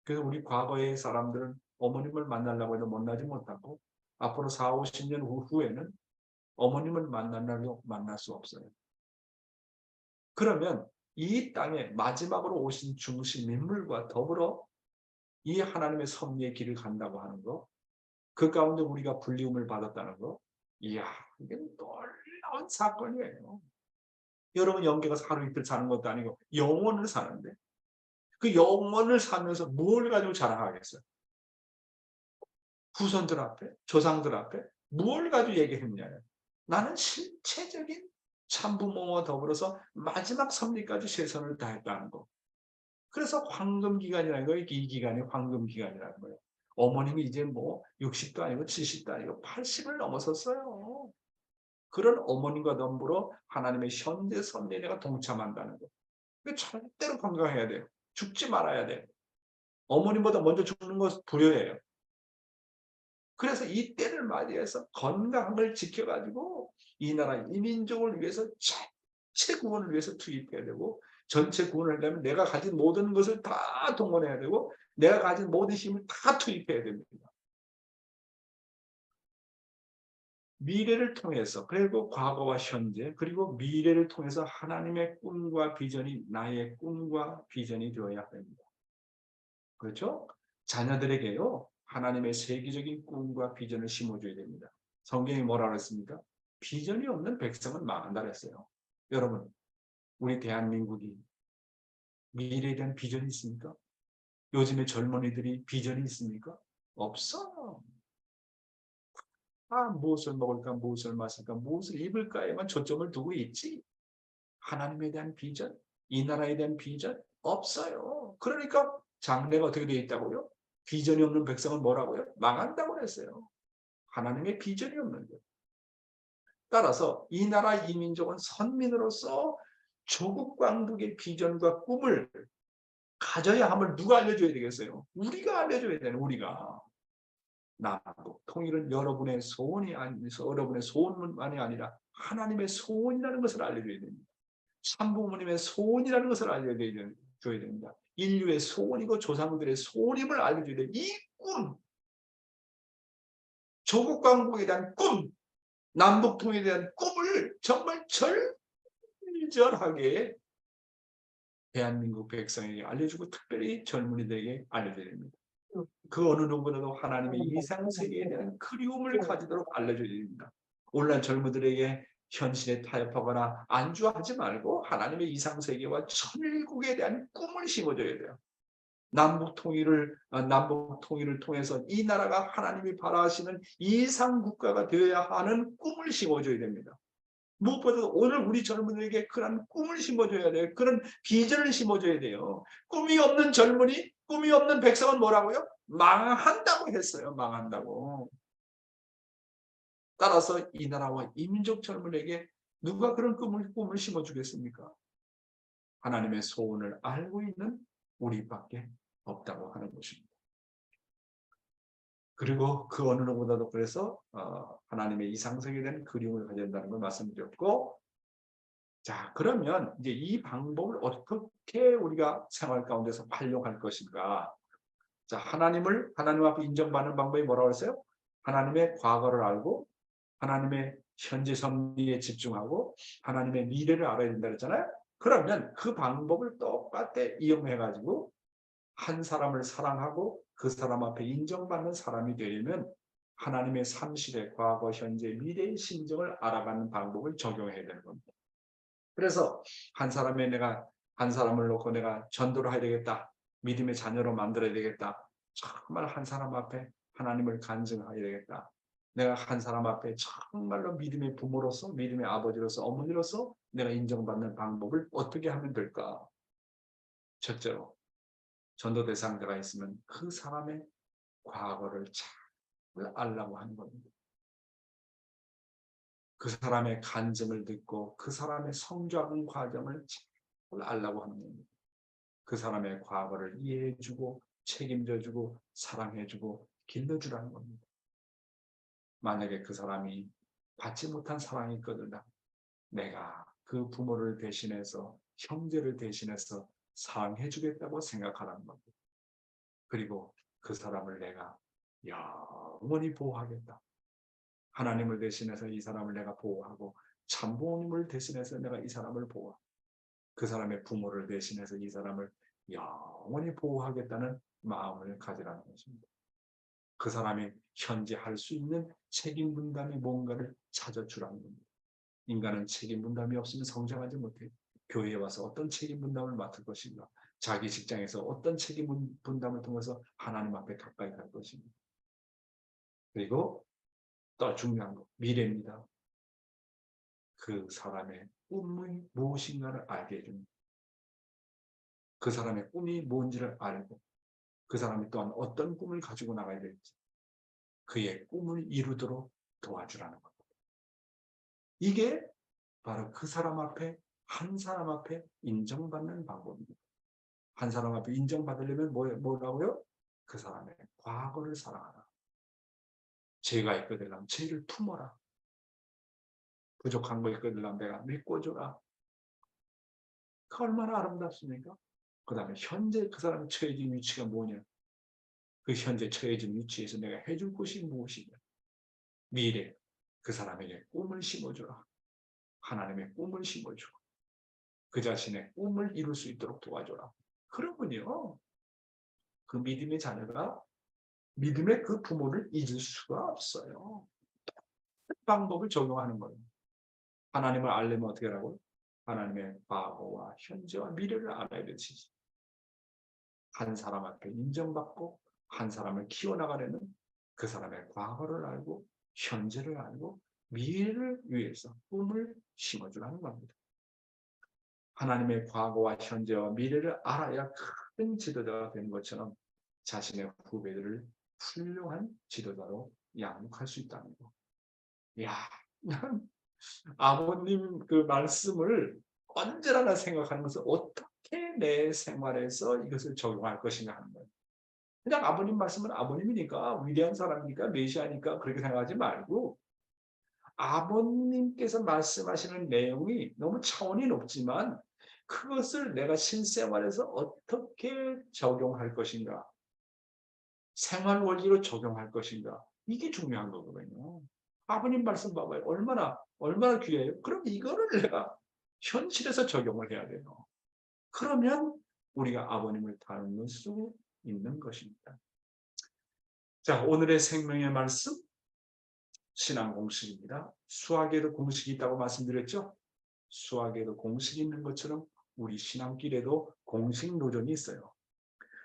그래서 우리 과거의 사람들은 어머님을 만나려고 해도 만나지 못하고 앞으로 4, 50년 후에는 어머님을 만나려고 만날 수 없어요. 그러면 이 땅에 마지막으로 오신 중심 인물과 더불어 이 하나님의 섭리의 길을 간다고 하는 거, 그 가운데 우리가 불리움을 받았다는 거, 이야, 이게 놀라운 사건이에요. 여러분 연계가 하루 이틀 사는 것도 아니고 영원을 사는데 그 영원을 살면서 뭘 가지고 자랑하겠어요? 후손들 앞에, 조상들 앞에 뭘 가지고 얘기했냐요. 나는 실체적인 참부모와 더불어서 마지막 섭리까지 최선을 다했다는 거. 그래서 황금기간이라는 거예요. 이 기간이 황금기간이라는 거예요. 어머님이 이제 뭐 60도 아니고 70도 아니고 80을 넘어섰어요. 그런 어머님과 더불어 하나님의 현재 섭리에 내가 동참한다는 거. 절대로 건강해야 돼요. 죽지 말아야 돼요. 어머님보다 먼저 죽는 것 불효예요. 그래서 이 때를 맞이해서 건강을 지켜가지고 이 나라 이민족을 위해서 전체 구원을 위해서 투입해야 되고 전체 구원을 하려면 내가 가진 모든 것을 다 동원해야 되고 내가 가진 모든 힘을 다 투입해야 됩니다. 미래를 통해서 그리고 과거와 현재 그리고 미래를 통해서 하나님의 꿈과 비전이 나의 꿈과 비전이 되어야 됩니다. 그렇죠? 자녀들에게요. 하나님의 세계적인 꿈과 비전을 심어줘야 됩니다. 성경이 뭐라 그랬습니까? 비전이 없는 백성은 망한다 그랬어요. 여러분, 우리 대한민국이 미래에 대한 비전이 있습니까? 요즘의 젊은이들이 비전이 있습니까? 없어. 무엇을 먹을까, 무엇을 마실까, 무엇을 입을까에만 초점을 두고 있지. 하나님에 대한 비전, 이 나라에 대한 비전 없어요. 그러니까 장래가 어떻게 되어 있다고요? 비전이 없는 백성은 뭐라고요? 망한다고 그랬어요. 하나님의 비전이 없는 거예요. 따라서 이 나라 이 민족은 선민으로서 조국 광복의 비전과 꿈을 가져야 함을 누가 알려줘야 되겠어요? 우리가 알려줘야 되는 우리가. 남북 통일은 여러분의 소원이 아니면서 여러분의 소원만이 아니라 하나님의 소원이라는 것을 알려줘야 됩니다. 참부모님의 소원이라는 것을 알려줘야 됩니다. 인류의 소원이고 조상들의 소원임을 알려줘야 돼요. 이 꿈, 조국 광복에 대한 꿈, 남북 통일에 대한 꿈을 정말 절절하게 대한민국 백성에게 알려주고 특별히 젊은이들에게 알려줘야 됩니다. 그 어느 누구보다도 하나님의 이상세계에 대한 그리움을 가지도록 알려줘야 됩니다. 오늘날 젊은이들에게 현실에 타협하거나 안주하지 말고 하나님의 이상세계와 천일국에 대한 꿈을 심어줘야 돼요. 남북 통일을 통해서 이 나라가 하나님이 바라시는 이상 국가가 되어야 하는 꿈을 심어줘야 됩니다. 무엇보다도 오늘 우리 젊은이에게 그런 꿈을 심어줘야 돼요. 그런 비전을 심어줘야 돼요. 꿈이 없는 젊은이, 꿈이 없는 백성은 뭐라고요? 망한다고 했어요. 망한다고. 따라서 이 나라와 이 민족 젊은이에게 누가 그런 꿈을 심어주겠습니까? 하나님의 소원을 알고 있는 우리밖에 없다고 하는 것입니다. 그리고 그 어느 누구보다도 그래서 하나님의 이상성에 대한 그리움을 가져야 된다는 걸 말씀드렸고, 자, 그러면 이제 이 방법을 어떻게 우리가 생활 가운데서 활용할 것인가? 자, 하나님 앞에 인정받는 방법이 뭐라고 했어요? 하나님의 과거를 알고, 하나님의 현재 섭리에 집중하고, 하나님의 미래를 알아야 된다 그랬잖아요? 그러면 그 방법을 똑같이 이용해가지고, 한 사람을 사랑하고 그 사람 앞에 인정받는 사람이 되려면 하나님의 삼실의 과거, 현재, 미래의 심정을 알아가는 방법을 적용해야 되는 겁니다. 그래서 한 사람을 놓고 내가 전도를 해야 되겠다. 믿음의 자녀로 만들어야 되겠다. 정말 한 사람 앞에 하나님을 간증해야 되겠다. 내가 한 사람 앞에 정말로 믿음의 부모로서, 믿음의 아버지로서, 어머니로서 내가 인정받는 방법을 어떻게 하면 될까? 첫째로 전도 대상자가 있으면 그 사람의 과거를 잘 알라고 하는 겁니다. 그 사람의 간증을 듣고 그 사람의 성장한 과정을 잘 알라고 하는 겁니다. 그 사람의 과거를 이해해주고 책임져주고 사랑해주고 길러주라는 겁니다. 만약에 그 사람이 받지 못한 사랑이 있거든요. 내가 그 부모를 대신해서 형제를 대신해서 사랑해주겠다고 생각하라는 겁니다. 그리고 그 사람을 내가 영원히 보호하겠다. 하나님을 대신해서 이 사람을 내가 보호하고 참부모님을 대신해서 내가 이 사람을 보호하고 그 사람의 부모를 대신해서 이 사람을 영원히 보호하겠다는 마음을 가지라는 것입니다. 그 사람이 현재 할 수 있는 책임 분담이 뭔가를 찾아주라는 겁니다. 인간은 책임 분담이 없으면 성장하지 못해요. 교회에 와서 어떤 책임 분담을 맡을 것인가? 자기 직장에서 어떤 책임 분담을 통해서 하나님 앞에 가까이 갈 것인가? 그리고 또 중요한 거, 미래입니다. 그 사람의 꿈이 무엇인가를 알게 해줍니다. 그 사람의 꿈이 뭔지를 알고 그 사람이 또한 어떤 꿈을 가지고 나가야 될지 그의 꿈을 이루도록 도와주라는 겁니다. 이게 바로 그 사람 앞에 한 사람 앞에 인정받는 방법입니다. 한 사람 앞에 인정받으려면 뭐라고요? 그 사람의 과거를 사랑하라. 죄가 있거든 죄를 품어라. 부족한 거 있거든 내가 메꿔줘라. 그 얼마나 아름답습니까? 그 다음에 현재 그 사람이 처해진 위치가 뭐냐? 그 현재 처해진 위치에서 내가 해줄 것이 무엇이냐? 미래, 그 사람에게 꿈을 심어줘라. 하나님의 꿈을 심어주고 그 자신의 꿈을 이룰 수 있도록 도와줘라. 그러면요, 그 믿음의 자녀가 믿음의 그 부모를 잊을 수가 없어요. 방법을 적용하는 거예요. 하나님을 알려면 어떻게 하라고요? 하나님의 과거와 현재와 미래를 알아야 되지. 한 사람 앞에 인정받고 한 사람을 키워나가려면 그 사람의 과거를 알고 현재를 알고 미래를 위해서 꿈을 심어주라는 겁니다. 하나님의 과거와 현재와 미래를 알아야 큰 지도자가 되는 것처럼 자신의 후배들을 훌륭한 지도자로 양육할 수 있다는 거. 이야, 아버님 그 말씀을 언제나 생각하면서 어떻게 내 생활에서 이것을 적용할 것인가 하는 거예요. 그냥 아버님 말씀은 아버님이니까 위대한 사람이니까 메시아니까 그렇게 생각하지 말고 아버님께서 말씀하시는 내용이 너무 차원이 높지만 그것을 내가 실생활에서 어떻게 적용할 것인가 생활 원리로 적용할 것인가 이게 중요한 거거든요. 아버님 말씀 봐봐요. 얼마나 귀해요. 그럼 이거를 내가 현실에서 적용을 해야 돼요. 그러면 우리가 아버님을 닮을 수 있는 것입니다. 자, 오늘의 생명의 말씀 신앙 공식입니다. 수학에도 공식이 있다고 말씀드렸죠? 수학에도 공식이 있는 것처럼 우리 신앙길에도 공식 노전이 있어요.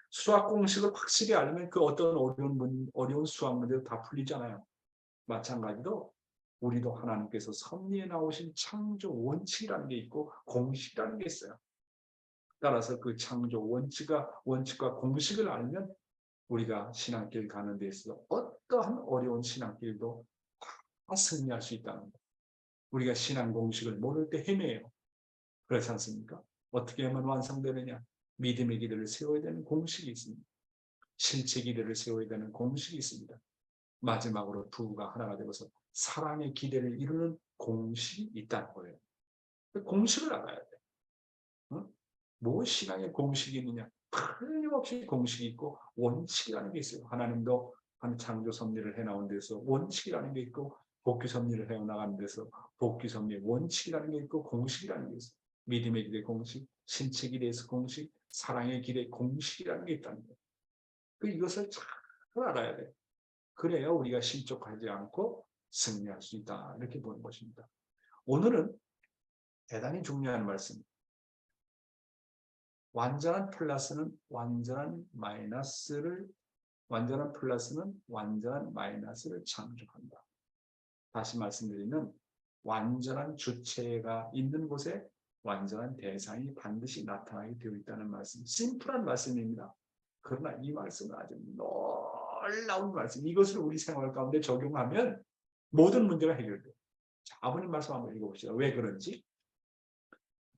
수학 공식을 확실히 알면 그 어떤 어려운 수학 문제도 다 풀리잖아요. 마찬가지로 우리도 하나님께서 섭리에 나오신 창조 원칙이라는 게 있고 공식이라는 게 있어요. 따라서 그 창조 원칙과 공식을 알면 우리가 신앙길 가는 데 있어서 어떠한 어려운 신앙길도 다 승리할 수 있다는 거. 우리가 신앙 공식을 모를 때 헤매요. 그렇지 않습니까? 어떻게 하면 완성되느냐? 믿음의 기도를 세워야 되는 공식이 있습니다. 실체 기도를 세워야 되는 공식이 있습니다. 마지막으로 두가 하나가 되어서 사랑의 기대를 이루는 공식이 있다는 거예요. 그 공식을 알아야 돼. 어? 뭐 신앙의 공식이 있느냐? 틀림없이 공식이 있고 원칙이라는 게 있어요. 하나님도 한 창조 섭리를 해나온 데서 원칙이라는 게 있고 복귀 섭리를 해나가는 데서 복귀 섭리의 원칙이라는 게 있고 공식이라는 게 있어요. 믿음의 길의 공식, 신체 길에서 공식, 사랑의 길의 공식이라는 게 있다는 거예요. 이것을 잘 알아야 돼요. 그래야 우리가 실족하지 않고 승리할 수 있다. 이렇게 보는 것입니다. 오늘은 대단히 중요한 말씀. 완전한 플러스는 완전한 마이너스를 창조한다. 다시 말씀드리면 완전한 주체가 있는 곳에 완전한 대상이 반드시 나타나게 되어 있다는 말씀. 심플한 말씀입니다. 그러나 이 말씀은 아주 놀라운 말씀. 이것을 우리 생활 가운데 적용하면 모든 문제가 해결돼요. 자, 아버님 말씀 한번 읽어봅시다. 왜 그런지.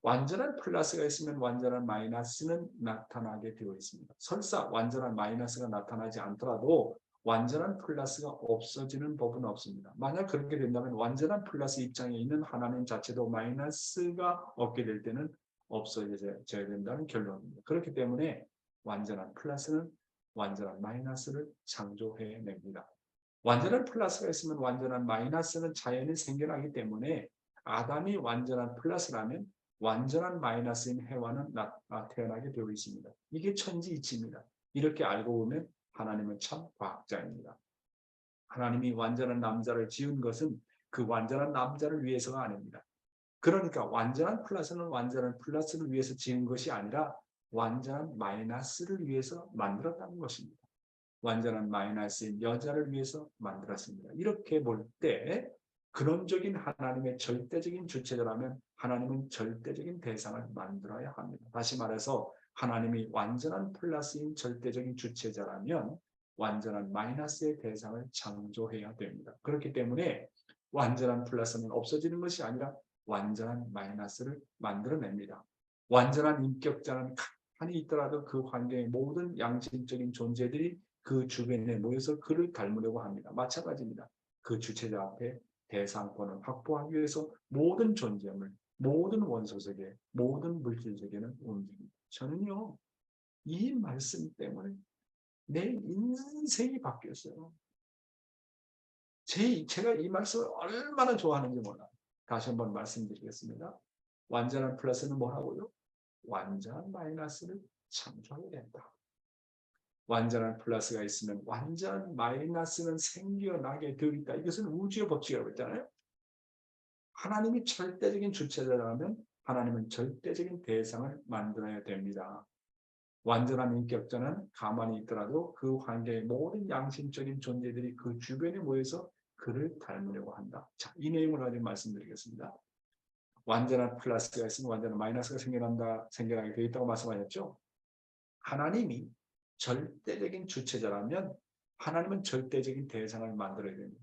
완전한 플러스가 있으면 완전한 마이너스는 나타나게 되어 있습니다. 설사 완전한 마이너스가 나타나지 않더라도 완전한 플러스가 없어지는 법은 없습니다. 만약 그렇게 된다면 완전한 플러스 입장에 있는 하나님 자체도 마이너스가 없게 될 때는 없어져야 된다는 결론입니다. 그렇기 때문에 완전한 플러스는 완전한 마이너스를 창조해냅니다. 완전한 플러스가 있으면 완전한 마이너스는 자연히 생겨나기 때문에 아담이 완전한 플러스라면 완전한 마이너스인 해와는 태어나게 되어 있습니다. 이게 천지이치입니다. 이렇게 알고 보면 하나님은 참 과학자입니다. 하나님이 완전한 남자를 지은 것은 그 완전한 남자를 위해서가 아닙니다. 그러니까 완전한 플러스는 완전한 플러스를 위해서 지은 것이 아니라 완전한 마이너스를 위해서 만들었다는 것입니다. 완전한 마이너스인 여자를 위해서 만들었습니다. 이렇게 볼 때 근원적인 하나님의 절대적인 주체자라면 하나님은 절대적인 대상을 만들어야 합니다. 다시 말해서 하나님이 완전한 플러스인 절대적인 주체자라면 완전한 마이너스의 대상을 창조해야 됩니다. 그렇기 때문에 완전한 플러스는 없어지는 것이 아니라 완전한 마이너스를 만들어냅니다. 완전한 인격자는 가만히 있더라도 그 환경의 모든 양심적인 존재들이 그 주변에 모여서 그를 닮으려고 합니다. 마찬가지입니다. 그 주체자 앞에 대상권을 확보하기 위해서 모든 존재물, 모든 원소 세계, 모든 물질 세계는 움직입니다. 저는요, 이 말씀 때문에 내 인생이 바뀌었어요. 제가 이 말씀을 얼마나 좋아하는지 몰라요. 다시 한번 말씀드리겠습니다. 완전한 플러스는 뭐라고요? 완전한 마이너스를 창조하게 된다. 완전한 플러스가 있으면 완전한 마이너스는 생겨나게 되어 있다. 이것은 우주의 법칙이라고 했잖아요. 하나님이 절대적인 주체자라면 하나님은 절대적인 대상을 만들어야 됩니다. 완전한 인격자는 가만히 있더라도 그 환경의 모든 양심적인 존재들이 그 주변에 모여서 그를 닮으려고 한다. 자, 이 내용을 가지고 말씀드리겠습니다. 완전한 플러스가 있으면 완전한 마이너스가 생겨나게 되어 있다고 말씀하셨죠. 하나님이 절대적인 주체자라면 하나님은 절대적인 대상을 만들어야 됩니다.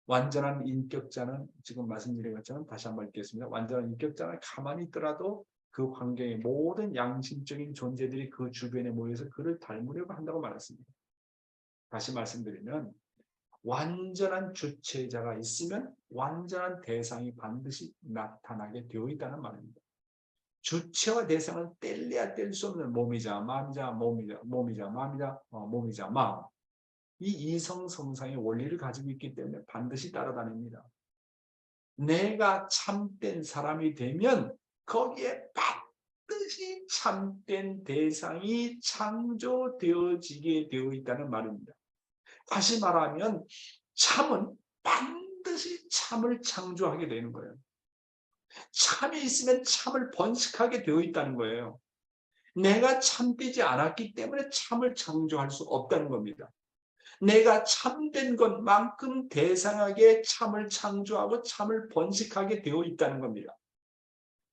완전한 인격자는 지금 말씀드린 것처럼 다시 한번 읽겠습니다. 완전한 인격자는 가만히 있더라도 그 환경의 모든 양심적인 존재들이 그 주변에 모여서 그를 닮으려고 한다고 말했습니다. 다시 말씀드리면 완전한 주체자가 있으면 완전한 대상이 반드시 나타나게 되어 있다는 말입니다. 주체와 대상은 뗄래야 뗄 수 없는 몸이자 마음이자 몸이자 마음. 이 이성성상의 원리를 가지고 있기 때문에 반드시 따라다닙니다. 내가 참된 사람이 되면 거기에 반드시 참된 대상이 창조되어지게 되어 있다는 말입니다. 다시 말하면 참은 반드시 참을 창조하게 되는 거예요. 참이 있으면 참을 번식하게 되어 있다는 거예요. 내가 참되지 않았기 때문에 참을 창조할 수 없다는 겁니다. 내가 참된 것만큼 대상에게 참을 창조하고 참을 번식하게 되어 있다는 겁니다.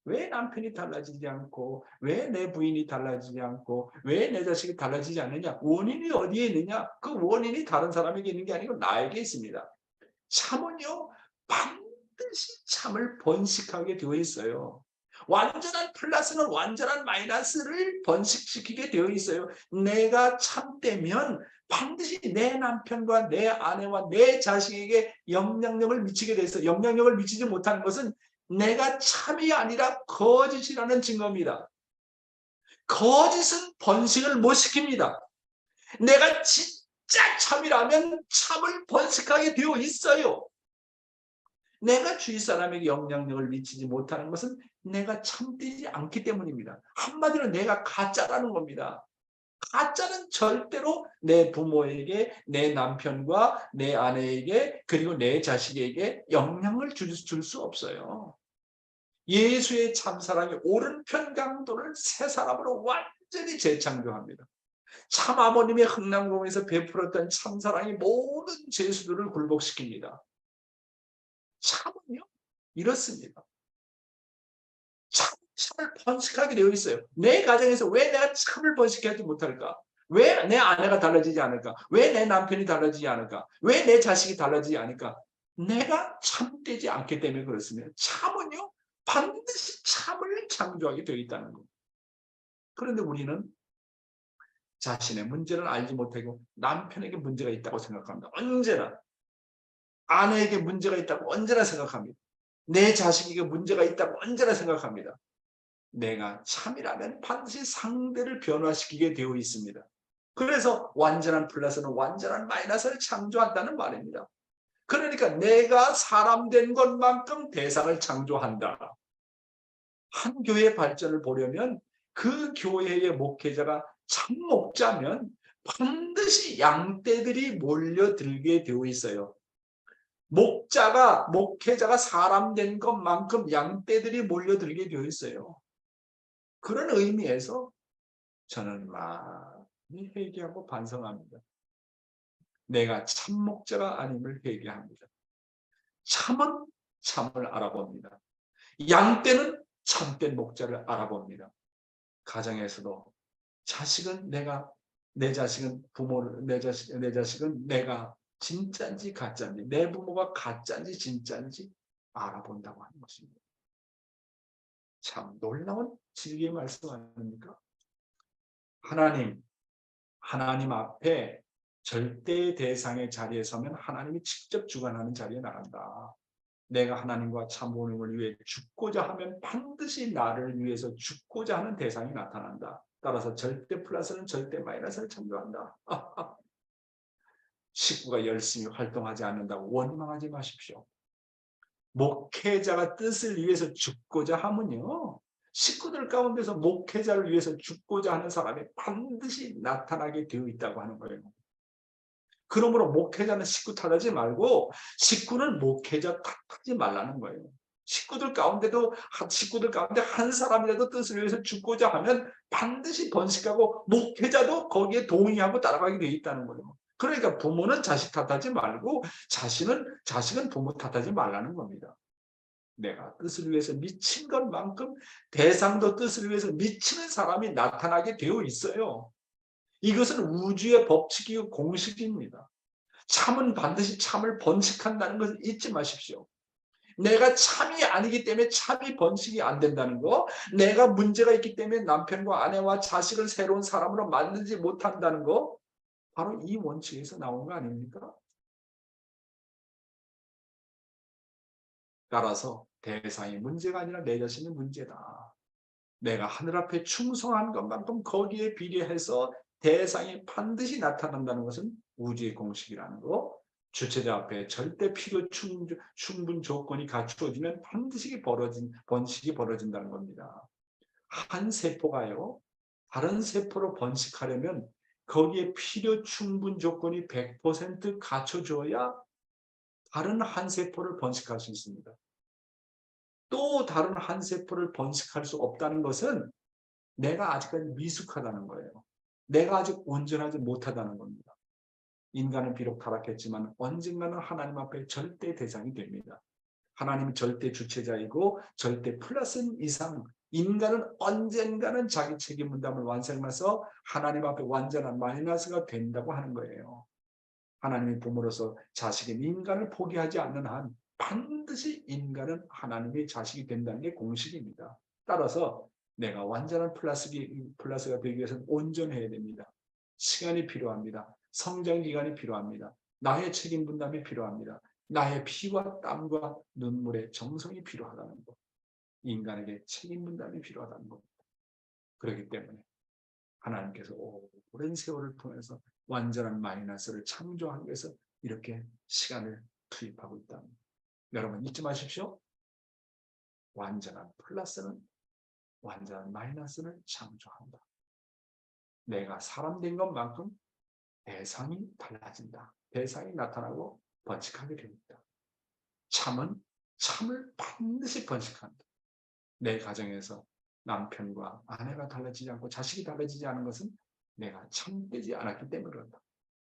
왜 남편이 달라지지 않고 왜 내 부인이 달라지지 않고 왜 내 자식이 달라지지 않느냐? 원인이 어디에 있느냐? 그 원인이 다른 사람에게 있는 게 아니고 나에게 있습니다. 참은요 반드시 참을 번식하게 되어 있어요. 완전한 플러스는 완전한 마이너스를 번식시키게 되어 있어요. 내가 참되면 반드시 내 남편과 내 아내와 내 자식에게 영향력을 미치게 돼 있어. 영향력을 미치지 못하는 것은 내가 참이 아니라 거짓이라는 증거입니다. 거짓은 번식을 못 시킵니다. 내가 진짜 참이라면 참을 번식하게 되어 있어요. 내가 주위 사람에게 영향력을 미치지 못하는 것은 내가 참되지 않기 때문입니다. 한마디로 내가 가짜라는 겁니다. 가짜는 절대로 내 부모에게, 내 남편과 내 아내에게, 그리고 내 자식에게 영향을 줄 수 없어요. 예수의 참사랑이 오른편 강도를 새 사람으로 완전히 재창조합니다. 참 아버님의 흥남공에서 베풀었던 참사랑이 모든 죄수들을 굴복시킵니다. 참은요? 이렇습니다. 참을 번식하게 되어 있어요. 내 가정에서 왜 내가 참을 번식하지 못할까? 왜 내 아내가 달라지지 않을까? 왜 내 남편이 달라지지 않을까? 왜 내 자식이 달라지지 않을까? 내가 참되지 않기 때문에 그렇습니다. 참은요, 반드시 참을 창조하게 되어 있다는 겁니다. 그런데 우리는 자신의 문제를 알지 못하고 남편에게 문제가 있다고 생각합니다. 언제나. 아내에게 문제가 있다고 언제나 생각합니다. 내 자식에게 문제가 있다고 언제나 생각합니다. 내가 참이라면 반드시 상대를 변화시키게 되어 있습니다. 그래서 완전한 플러스는 완전한 마이너스를 창조한다는 말입니다. 그러니까 내가 사람 된 것만큼 대상을 창조한다. 한 교회의 발전을 보려면 그 교회의 목회자가 참목자면 반드시 양떼들이 몰려들게 되어 있어요. 목회자가 사람 된 것만큼 양떼들이 몰려들게 되어 있어요. 그런 의미에서 저는 많이 회개하고 반성합니다. 내가 참목자가 아님을 회개합니다. 참은 참을 알아봅니다. 양떼는 참된 목자를 알아봅니다. 가정에서도 자식은 내 자식은 부모를, 내 자식은 내가 진짜인지 가짜인지, 내 부모가 가짜인지 진짜인지 알아본다고 하는 것입니다. 참 놀라운 진리의 말씀 아닙니까? 하나님 앞에 절대 대상의 자리에 서면 하나님이 직접 주관하는 자리에 나간다. 내가 하나님과 참 모임을 위해 죽고자 하면 반드시 나를 위해서 죽고자 하는 대상이 나타난다. 따라서 절대 플러스는 절대 마이너스를 창조한다. 식구가 열심히 활동하지 않는다고 원망하지 마십시오. 목회자가 뜻을 위해서 죽고자 하면요, 식구들 가운데서 목회자를 위해서 죽고자 하는 사람이 반드시 나타나게 되어 있다고 하는 거예요. 그러므로 목회자는 식구 탓하지 말고 식구는 목회자 탓하지 말라는 거예요. 식구들 가운데 한 사람이라도 뜻을 위해서 죽고자 하면 반드시 번식하고 목회자도 거기에 동의하고 따라가게 되어 있다는 거예요. 그러니까 부모는 자식 탓하지 말고 자식은 부모 탓하지 말라는 겁니다. 내가 뜻을 위해서 미친 것만큼 대상도 뜻을 위해서 미치는 사람이 나타나게 되어 있어요. 이것은 우주의 법칙이고 공식입니다. 참은 반드시 참을 번식한다는 것을 잊지 마십시오. 내가 참이 아니기 때문에 참이 번식이 안 된다는 거, 내가 문제가 있기 때문에 남편과 아내와 자식을 새로운 사람으로 만들지 못한다는 거, 바로 이 원칙에서 나온 거 아닙니까? 따라서 대상이 문제가 아니라 내 자신이 문제다. 내가 하늘 앞에 충성한 것만큼 거기에 비례해서 대상이 반드시 나타난다는 것은 우주의 공식이라는 거, 주체자 앞에 절대 필요 충분 조건이 갖추어지면 반드시 번식이 벌어진다는 겁니다. 한 세포가요, 다른 세포로 번식하려면 거기에 필요 충분 조건이 100% 갖춰줘야 다른 한 세포를 번식할 수 있습니다. 또 다른 한 세포를 번식할 수 없다는 것은 내가 아직까지 미숙하다는 거예요. 내가 아직 온전하지 못하다는 겁니다. 인간은 비록 타락했지만 언젠가는 하나님 앞에 절대 대상이 됩니다. 하나님이 절대 주체자이고 절대 플러스 이상, 인간은 언젠가는 자기 책임 분담을 완성하면서 하나님 앞에 완전한 마이너스가 된다고 하는 거예요. 하나님의 부모로서 자식인 인간을 포기하지 않는 한 반드시 인간은 하나님의 자식이 된다는 게 공식입니다. 따라서 내가 완전한 플러스가 되기 위해서는 온전해야 됩니다. 시간이 필요합니다. 성장 기간이 필요합니다. 나의 책임 분담이 필요합니다. 나의 피와 땀과 눈물의 정성이 필요하다는 것. 인간에게 책임 분담이 필요하다는 겁니다. 그렇기 때문에 하나님께서 오랜 세월을 통해서 완전한 마이너스를 창조하기 위해서 이렇게 시간을 투입하고 있답니다. 여러분 잊지 마십시오. 완전한 플러스는 완전한 마이너스를 창조한다. 내가 사람 된 것만큼 대상이 달라진다. 대상이 나타나고 번식하게 됩니다. 참은 참을 반드시 번식한다. 내 가정에서 남편과 아내가 달라지지 않고 자식이 달라지지 않은 것은 내가 참되지 않았기 때문에 그렇다.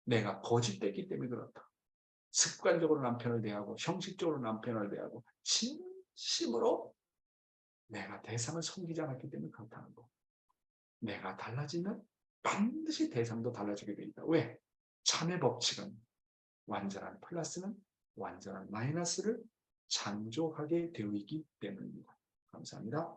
내가 거짓됐기 때문에 그렇다. 습관적으로 남편을 대하고 형식적으로 남편을 대하고 진심으로 내가 대상을 섬기지 않았기 때문에 그렇다는 거. 내가 달라지면 반드시 대상도 달라지게 되어 있다. 왜? 참의 법칙은 완전한 플러스는 완전한 마이너스를 창조하게 되어 있기 때문입니다. 감사합니다.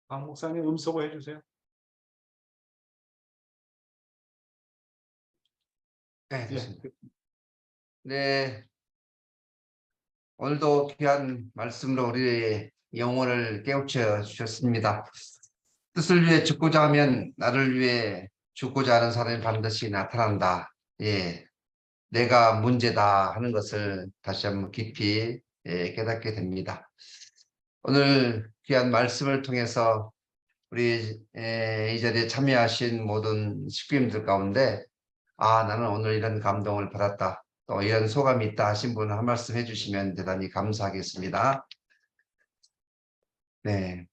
박 목사님 음소거 해주세요. 네, 예. 됐습니다. 네, 오늘도 귀한 말씀으로 우리의 영혼을 깨우쳐 주셨습니다. 뜻을 위해 죽고자 하면 나를 위해 죽고자 하는 사람이 반드시 나타난다. 예, 내가 문제다 하는 것을 다시 한번 깊이 깨닫게 됩니다. 오늘 귀한 말씀을 통해서 우리 이 자리에 참여하신 모든 식구님들 가운데 나는 오늘 이런 감동을 받았다. 또 이런 소감이 있다 하신 분 한 말씀 해주시면 대단히 감사하겠습니다. 네.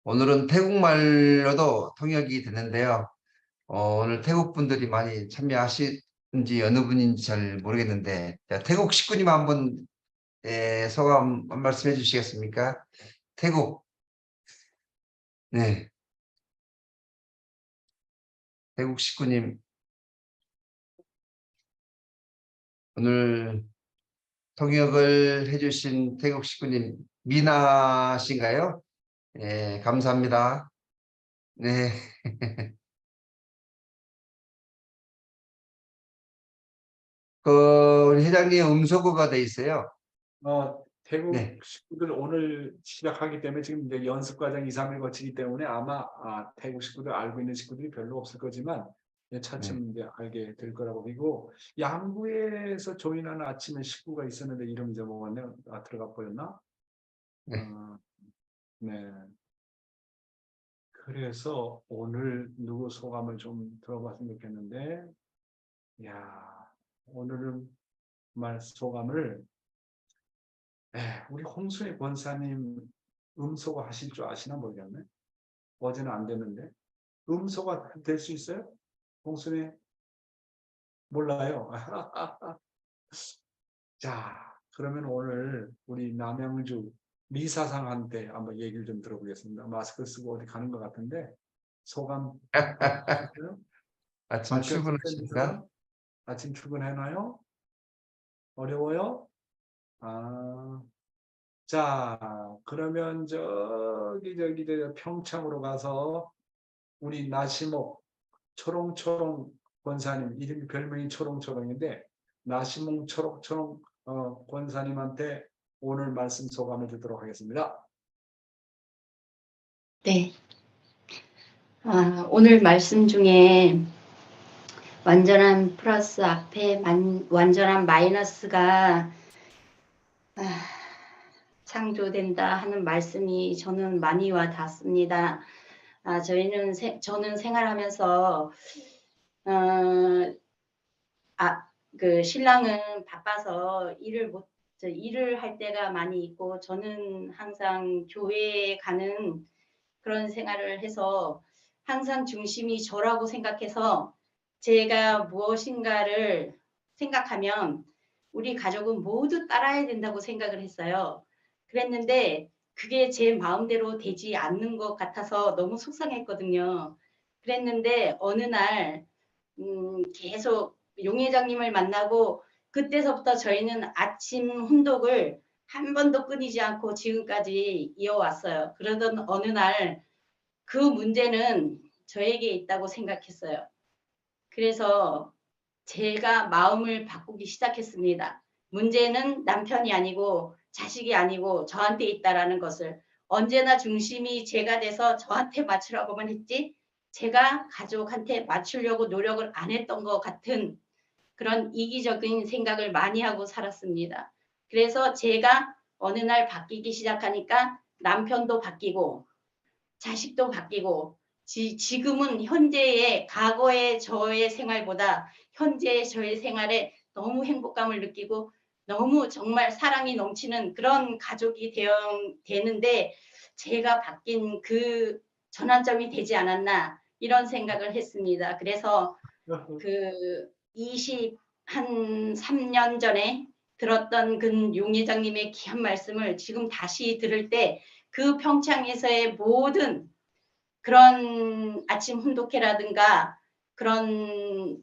오늘은 태국말로도 통역이 되는데요. 오늘 태국 분들이 많이 참여하시는지 어느 분인지 잘 모르겠는데 태국 식구님 한번 소감 한 말씀 해주시겠습니까? 태국. 네. 태국 식구님. 오늘 통역을 해주신 태국 식구님 미나 씨인가요? 네, 감사합니다. 네. 우리 회장님 음소거가 돼 있어요. 태국 네. 식구들 오늘 시작하기 때문에 지금 이제 연습 과정 2, 3일 거치기 때문에 아마 태국 식구들 알고 있는 식구들이 별로 없을 거지만 차츰 이제 알게 될 거라고 보고 양구에서 조인하는 아침에 식구가 있었는데 이름 잊어먹었네. 들어가 버렸나? 네. 네. 그래서 오늘 누구 소감을 좀 들어봤으면 좋겠는데, 오늘은 정말 소감을 우리 홍수의 권사님 음소거 하실 줄 아시나 모르겠네. 어제는 안 됐는데 음소거 될 수 있어요? 홍수의 몰라요. 자, 그러면 오늘 우리 남양주 미사상한테 한번 얘기를 좀 들어보겠습니다. 마스크 쓰고 어디 가는 것 같은데 소감 하셨어요? 아침 출근하십니까? 아침 출근해나요? 어려워요? 자, 그러면 저 평창으로 가서 우리 나시목 초롱초롱 권사님, 이름이 별명이 초롱초롱인데 나시목 초롱초롱 권사님한테 오늘 말씀 소감을 듣도록 하겠습니다. 네. 오늘 말씀 중에 완전한 플러스 앞에 완전한 마이너스가 창조된다 하는 말씀이 저는 많이 와 닿습니다. 저는 생활하면서 그 신랑은 바빠서 일을 할 때가 많이 있고 저는 항상 교회에 가는 그런 생활을 해서 항상 중심이 저라고 생각해서 제가 무엇인가를 생각하면 우리 가족은 모두 따라야 된다고 생각을 했어요. 그랬는데 그게 제 마음대로 되지 않는 것 같아서 너무 속상했거든요. 그랬는데 어느 날 계속 용 회장님을 만나고 그때서부터 저희는 아침 훈독을 한 번도 끊이지 않고 지금까지 이어왔어요. 그러던 어느 날 그 문제는 저에게 있다고 생각했어요. 그래서 제가 마음을 바꾸기 시작했습니다. 문제는 남편이 아니고 자식이 아니고 저한테 있다라는 것을 언제나 중심이 제가 돼서 저한테 맞추라고만 했지 제가 가족한테 맞추려고 노력을 안 했던 것 같은 그런 이기적인 생각을 많이 하고 살았습니다. 그래서 제가 어느 날 바뀌기 시작하니까 남편도 바뀌고 자식도 바뀌고 지금은 현재의 과거의 저의 생활보다 현재의 저의 생활에 너무 행복감을 느끼고 너무 정말 사랑이 넘치는 그런 가족이 되는데 제가 바뀐 그 전환점이 되지 않았나 이런 생각을 했습니다. 그래서 그 3년 전에 들었던 그 용 회장님의 귀한 말씀을 지금 다시 들을 때 그 평창에서의 모든 그런 아침 훈독회라든가 그런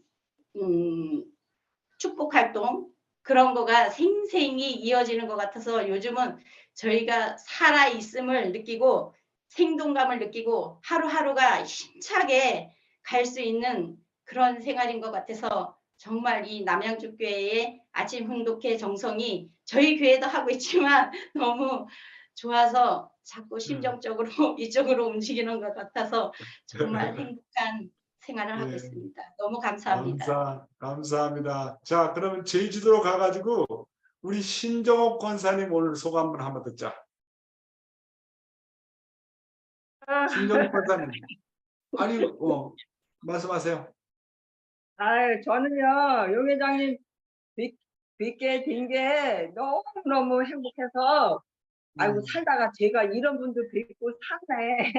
축복 활동 그런 거가 생생히 이어지는 것 같아서 요즘은 저희가 살아 있음을 느끼고 생동감을 느끼고 하루하루가 힘차게 갈 수 있는 그런 생활인 것 같아서 정말 이 남양주교회의 아침 훈독회 정성이 저희 교회도 하고 있지만 너무 좋아서 자꾸 심정적으로 이쪽으로 움직이는 것 같아서 정말 행복한 생활을 하고 예. 있습니다. 너무 감사합니다. 감사합니다. 자, 그러면 제주도로 가가지고 우리 신정옥 권사님 오늘 소감을 한번 듣자. 신정옥 권사님. 아니, 말씀하세요. 아유, 저는요, 용 회장님 뵙게 된 게 너무너무 행복해서, 아이고, 살다가 제가 이런 분들 뵙고 사네.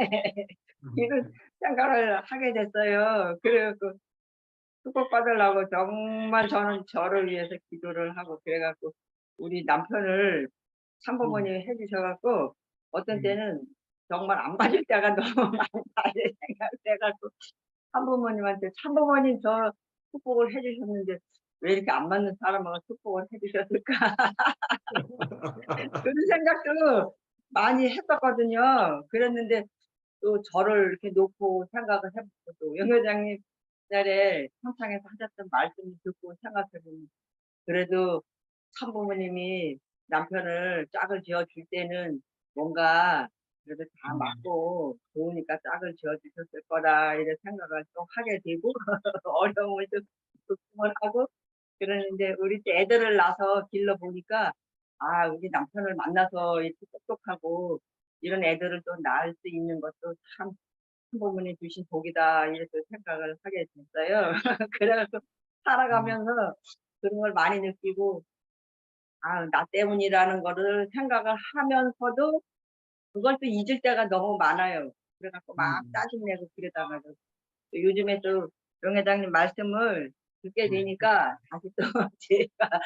이런 생각을 하게 됐어요. 그래갖고, 축복받으려고 정말 저는 저를 위해서 기도를 하고, 그래갖고, 우리 남편을 참부모님이 해주셔갖고, 어떤 때는 정말 안 맞을 때가 너무 많다, 이런 생각을 해갖고, 참부모님한테 참부모님 저 축복을 해주셨는데 왜 이렇게 안 맞는 사람하고 축복을 해주셨을까 그런 생각도 많이 했었거든요. 그랬는데 또 저를 이렇게 놓고 생각을 해보고 또 영 회장님 옛날에 평창에서 하셨던 말씀을 듣고 생각해보면 그래도 참부모님이 남편을 짝을 지어줄 때는 뭔가 그래도 다 맞고 좋으니까 짝을 지어주셨을 거다 이런 생각을 또 하게 되고 어려움을 좀 극복을 하고 그러는데 우리 때 애들을 낳아서 길러 보니까 아 우리 남편을 만나서 이렇게 똑똑하고 이런 애들을 또 낳을 수 있는 것도 참 부모님 주신 복이다 이렇게 생각을 하게 됐어요. 그래서 살아가면서 그런 걸 많이 느끼고 아, 나 때문이라는 거를 생각을 하면서도 그걸 또 잊을 때가 너무 많아요. 그래갖고 막 짜증내고 그러다가도 요즘에 또 용 회장님 말씀을 듣게 되니까 다시 또 제가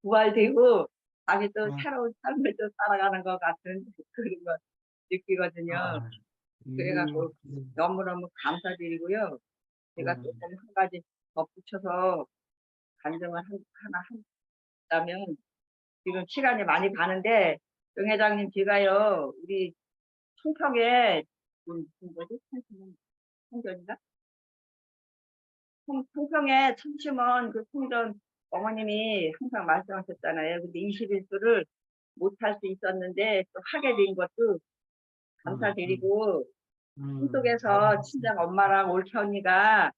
부활되고 다시 또 새로운 삶을 또 살아가는 것 같은 그런 거 느끼거든요. 그래갖고 너무너무 감사드리고요. 제가 조금 한 가지 덧붙여서 간증을 하나 한다면 지금 시간이 많이 가는데 용 회장님 제가요 우리 총평에 뭐지? 총전인가? 총평에 참심원 그 총전 어머님이 항상 말씀하셨잖아요. 근데 21수를 못할 수 있었는데 또 하게 된 것도 감사드리고 꿈속에서 친정 엄마랑 올케 언니가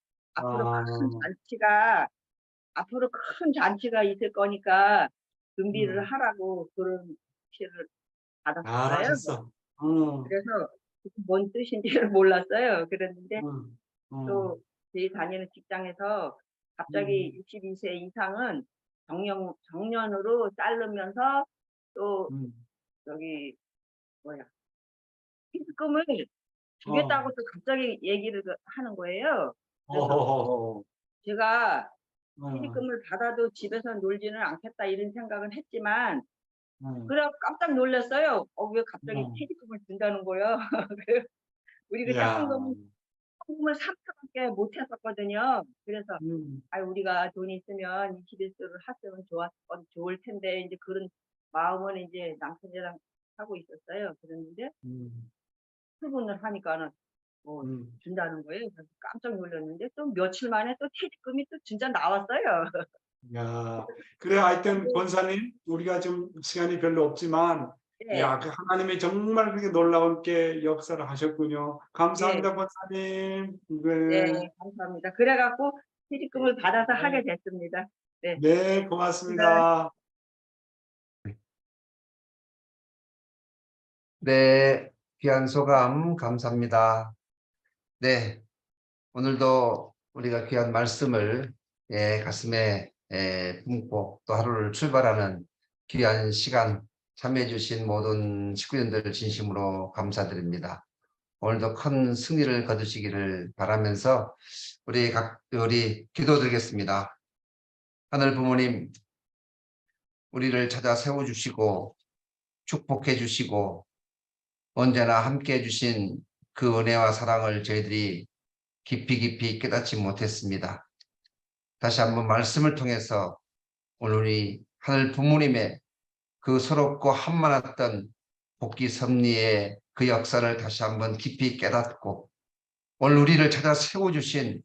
앞으로 큰 잔치가 있을 거니까 준비를 하라고 그런 지시를 받았었어요. 잘하셨어. 그래서 뭔 뜻인지를 몰랐어요. 그랬는데 또 저희 다니는 직장에서 갑자기 62세 이상은 정년으로 자르면서 또 여기 뭐야 피스금을 주겠다고 또 갑자기 얘기를 하는 거예요. 그래서 제가 피스금을 받아도 집에서 놀지는 않겠다 이런 생각은 했지만 그래 깜짝 놀랐어요. 왜 갑자기 퇴직금을 준다는 거예요. 우리 그 야. 짝꿍 헌금을 3%밖에 못 했었거든요. 그래서 음, 우리가 돈 있으면 21조를 했으면 좋을 텐데 이제 그런 마음은 이제 남편이랑 하고 있었어요. 그랬는데 음, 출근을 하니까는 뭐 음. 준다는 거예요. 그래서 깜짝 놀랐는데 또 며칠 만에 또 퇴직금이 또 진짜 나왔어요. 야, 그래 하여튼 권사님 우리가 좀 시간이 별로 없지만 네, 야, 그 하나님이 정말 그렇게 놀라운 게 역사를 하셨군요. 네, 감사합니다, 권사님. 네, 네, 감사합니다. 그래갖고 퇴직금을 받아서 하게 됐습니다. 네, 네, 감사합니다. 고맙습니다. 네, 귀한 소감 감사합니다. 네, 오늘도 우리가 귀한 말씀을 가슴에 품고 또 하루를 출발하는 귀한 시간 참여해 주신 모든 식구님들 진심으로 감사드립니다. 오늘도 큰 승리를 거두시기를 바라면서 우리 기도드리겠습니다. 하늘 부모님, 우리를 찾아 세워주시고 축복해 주시고 언제나 함께 해주신 그 은혜와 사랑을 저희들이 깊이 깨닫지 못했습니다. 다시 한번 말씀을 통해서 오늘 우리 하늘 부모님의 그 서럽고 한만했던 복귀 섭리의 그 역사를 다시 한번 깊이 깨닫고 오늘 우리를 찾아 세워주신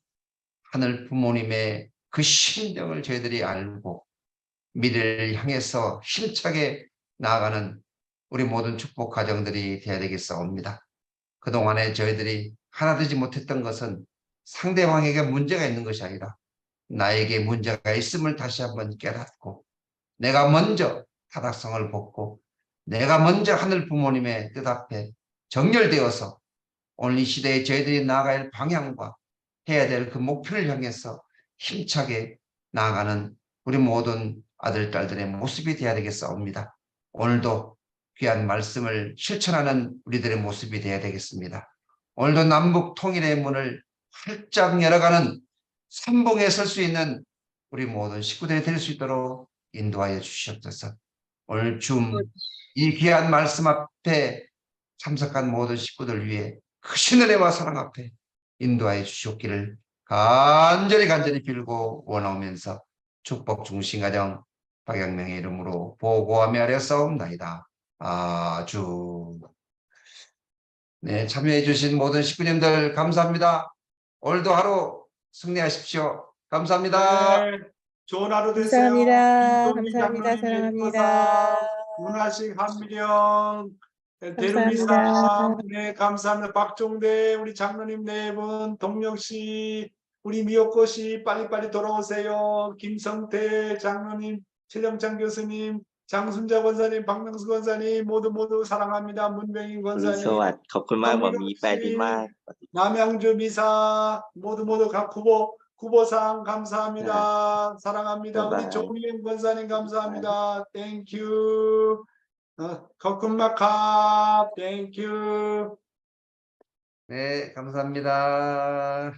하늘 부모님의 그 심정을 저희들이 알고 미래를 향해서 힘차게 나아가는 우리 모든 축복 가정들이 되어야 되겠사옵니다. 그동안에 저희들이 하나 되지 못했던 것은 상대방에게 문제가 있는 것이 아니라 나에게 문제가 있음을 다시 한번 깨닫고 내가 먼저 타락성을 벗고 내가 먼저 하늘 부모님의 뜻 앞에 정렬되어서 오늘 이 시대에 저희들이 나아가야 할 방향과 해야 될 그 목표를 향해서 힘차게 나아가는 우리 모든 아들, 딸들의 모습이 되어야 되겠사옵니다. 오늘도 귀한 말씀을 실천하는 우리들의 모습이 되어야 되겠습니다. 오늘도 남북 통일의 문을 활짝 열어가는 선봉에 설 수 있는 우리 모든 식구들이 될 수 있도록 인도하여 주시옵소서. 오늘 이 귀한 말씀 앞에 참석한 모든 식구들 위해 크신 은혜와 사랑 앞에 인도하여 주시옵기를 간절히 빌고 원하오면서 축복 중심가정 박양명의 이름으로 보고하며 하렸사옵나이다. 아주. 네, 참여해 주신 모든 식구님들 감사합니다. 오늘도 하루 승리하십시오. 감사합니다. 네, 좋은 하루 되세요. 감사합니다. 김동희 감사합니다. 장로님, 사랑합니다. 예리고사, 문화식 한미령, 대루미사, 감사합니다. 네, 감사합니다. 박종대, 우리 장로님 네 분, 동력씨, 우리 미역꽃씨 빨리빨리 돌아오세요. 김성태 장로님, 최정창 교수님, 장순자 권사님, 박명수 권사님 모두 사랑합니다. 문병인 คุณ 권사님, สวัสดิ์ขอบคุณมากหมอมีแปลดีมาก 남양주 미사 모두 구보상 감사합니다. 사랑합니다. 우리 바이바이. 조미영 권사님 감사합니다. 땡큐. 거쿤마카 땡큐. 네, 감사합니다.